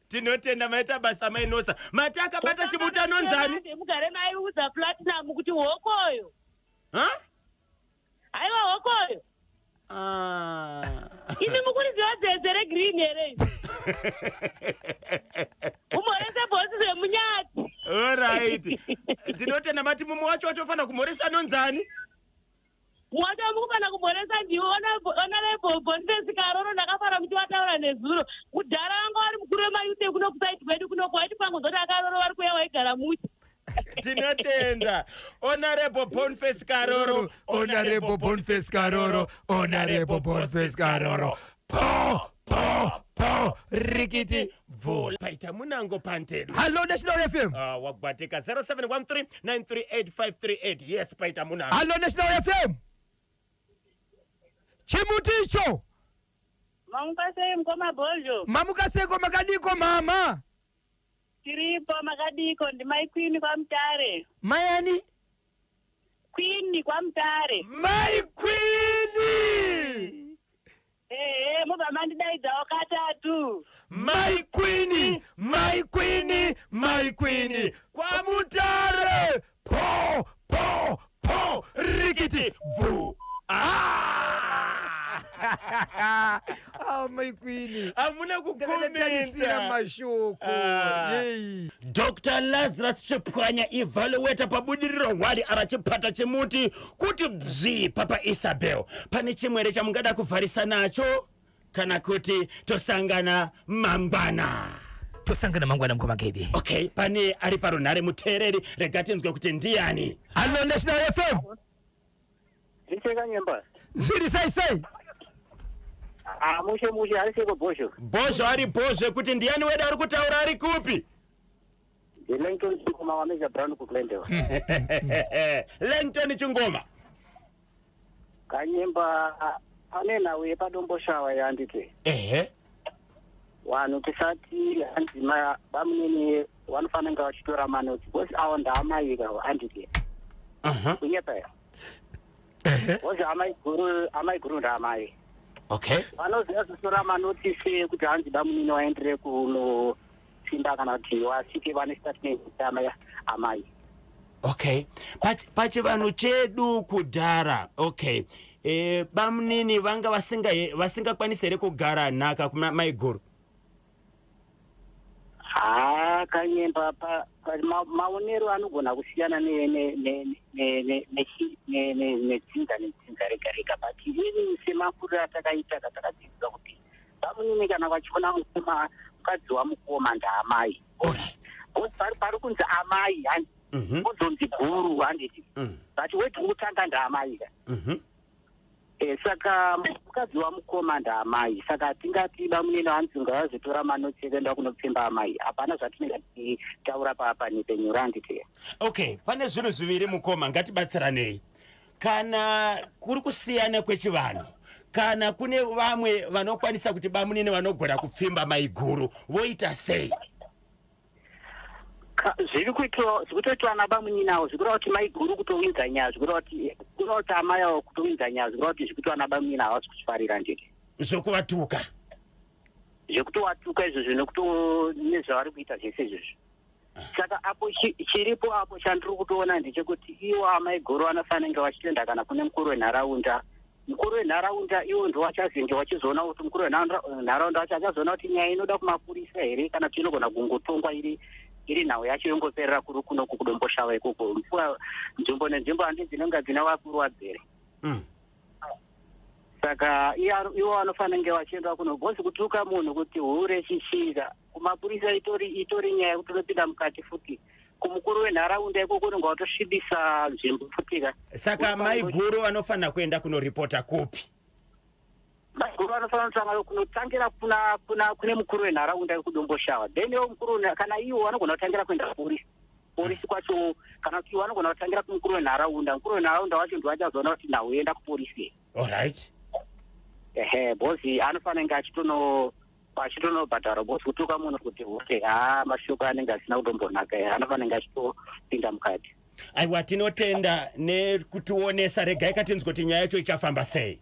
Tinotenda maita basa Mainosa. Mati akabata chimuti anonzani? Mugare maiudza Platinum kuti hokoyo. Aiwa hokoyo. Imi mukuriziva dzeze regreen here. Umorese bhosi zvemunyati. Alright. Tinotenda mati mumwe wacho watofana kumhoresa anonzani? Mwacho mukufana kumhoresa ndiwe honorable Boniface Karoro ndakafara muti wataura nezuro. Kudhara vanga vari mukuru wemayute kuno kusaiti kwedu kuno kwaiti pangu zoti Akaroro vari kuya waigara muti. Tinotenda Honorable Boniface Karoro. Honorable Boniface Karoro. Honorable Boniface Karoro. Rikiti vol. Paita munango pantelu. Hello National FM. Wagbatika 0713938538. Yes paita munango. Hello National FM. Chimuticho. Mamukasei mkoma Bhozho. Mamukaseko makadiko mama. Tiripo makadiko ndimai Queen kwa Mutare. Mayani? Queen kwa Mutare. My Queen! Muba mandidaidzawo katatu. My Queen! My Queen! My Queen! Kwa Mutare! Po! Rikiti! Vu! My Queen. Amuna kukomenta mashoko. Dr. Lazarus Chipwanya evaluator pabudiriro hwari arachipata chimuti kuti bzvi papa Isabel. Pane chimwere chamungada kuvharisa nacho kana kuti tosangana mangwana. Tosangana mangwana mkoma KB. Okay, pane ari parunhare muteereri regatinzwe kuti ndiani. Hello National FM. Ndicheka nyemba. Zviri sai. Mushe ariseko Bhozho. Bhozho ari Bhozho kuti ndiani wedu ari kutaura ari kupi? Langton Chingoma wa Major Brown ku Glendale. Langton Chingoma. Kanyemba anena we padombo shawa yandike. Vanhu tisati hanzima Bamnini vanofanira vachitora manoti bosi awo ndaamaika andike. Kunyepa. Bozi amaiguru ndamai. Okay. Vanoziva kusora manotisi kuti hanzi bamunini waendere kunopinda kana kuti wasvike vane statement amai. Okay. Pachivanhu chedu kudhara. Okay. Bamunini vanga vasingakwanisi here kugara nhaka kuna maiguru. Kanyemba maonero anogona kusiyana netsinza rega rega, but ini semakuru atakaita katakadzidzisa kuti bamunini kana vachiona mukadzi wamukoma ndaamai. Pari kunzi amai handi kuzonzi guru handiti, but wedu kutanga ndaamai ka. Saka mukadzi wamukoma ndaamai, saka tingati bamunini hanzi ngavazotora manotsi ekuenda kunopfemba amai. Hapana zvatinenge tichitaura pani penyu randiti. Okay, pane zvinhu zviviri mukoma, ngatibatsiranei. Kana kuri kusiyana kwechivanhu, kana kune vamwe vanokwanisa kuti bamunini vanogona kupfimba maiguru, voita sei? Zviri kutoitwa nabamunini avo zvikureva kuti maiguru kutowinza nyaya, zvikureva kuti amai avo kutowinza nyaya, zvikureva kuti zvikuitwa nabamunini avo zvikuchifarira nditi. Zvokuvatuka. Zvekutovatuka izvozvo nezvavari kuita zvese izvozvo. Saka apo chiripo apo chandiri kutoona ndechekuti iwo amaiguru vanofanira kunge vachitenda kana kune mukuru wenharaunda. Mukuru wenharaunda iwo ndo wachazenge wachizoona kuti mukuru wenharaunda wacho achazoona kuti nyaya inoda kumapurisa here kana kuti inogona kungotongwa iri nhau yacho yongoperera kuri kunoku kudomboshawa ikoko. Nzvimbo nenzvimbo handi dzinonga dzina vakuru wadzere. Saka iwo vanofanira kunge vachienda kuno bhosi kutuka munhu kuti hure chichira kumapurisa itori nyaya yekuti unopinda mukati futi kumukuru wenharaunda ikoko unonga watosvibisa nzvimbo futika. Saka maiguru vanofanira kuenda kunoripota kupi? Maiguru vanofanira kunotangira kune mukuru wenharaunda yekudomboshawa, then iwo mukuru kana iwo vanogona kutangira kuenda polisi kwacho, kana kuti iwo vanogona kutangira kumukuru wenharaunda. Mukuru wenharaunda wacho ndo achazoona kuti nhau yoenda kupolisi. Alright. Bosi anofanira kunge achitonobhadhara bosi kutuka munhu kuti okay mashoko anenge asina kutombonaka, anofanira kunge achitopinda mukati. Aiwa, tinotenda nekutionesa. Regai katinzwe kuti nyaya yacho ichafamba sei.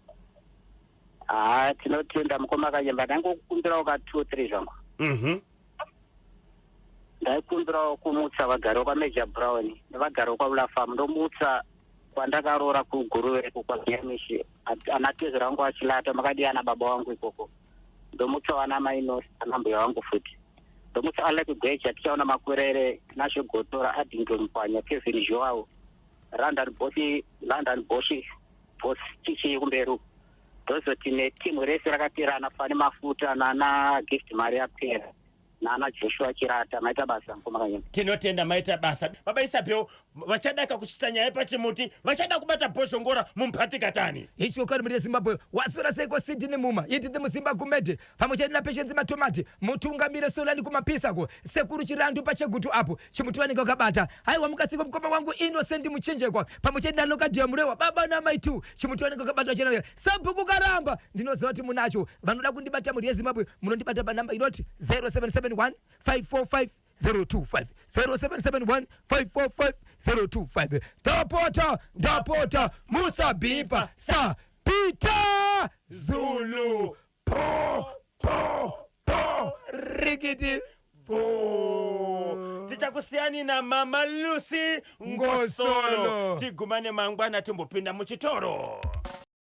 Tinotenda mukoma kanyemba. Ndangokukumbirawo ka 2-3 zvangu. Ndaikumbirawo kumutsa vagari kwaMajor Brown nevagari kwaBulafarm. Ndomutsa kwandakarora kuguruve kwaMiyamishi anatezera wangu achilata makadiyana baba wangu ikoko. Ndomutsa wana mainos anambuya wangu futi. Ndomutsa Alec Gweja tichaona makwerere Nasho Gotora Adingo Mpanya Kevin Joao London Boshi Boss Chichi Kumberu. Ndozoti netimu rese rakaterana fane mafuta nana Gift Maria Pera nana Joshua Chirata maita basa mukoma kanyemba. Tinotenda maita basa. Baba Isabel vachadaka kusita nyaya pachimuti, vachada kubata bhoshongora mumpati katani. Ichi ukari muri Zimbabwe wasura seiko Sydney Muma yitite musimba kumete pamwe chete na Patience Matomati mutungamire Solani kumapisako sekuru chirandu pachegutu apo chimuti wanenge wakabata haiwa mukasiko mukoma wangu Innocent Muchinjekwa pamwe chete na Nokadia Murewa baba na maitu chimuti wanenge wakabata chena sabhuku karamba ndinoziva kuti munacho vanoda kundibata muri Zimbabwe munondibata pa namba inoti 0771 545 025 0771 545 025. Ndapota Musa Bipa sa Peter Zulu po Rigidi po. Tichakusiyani na Mama Lucy Ngosolo. Tigumane mangwana timbopinda muchitoro.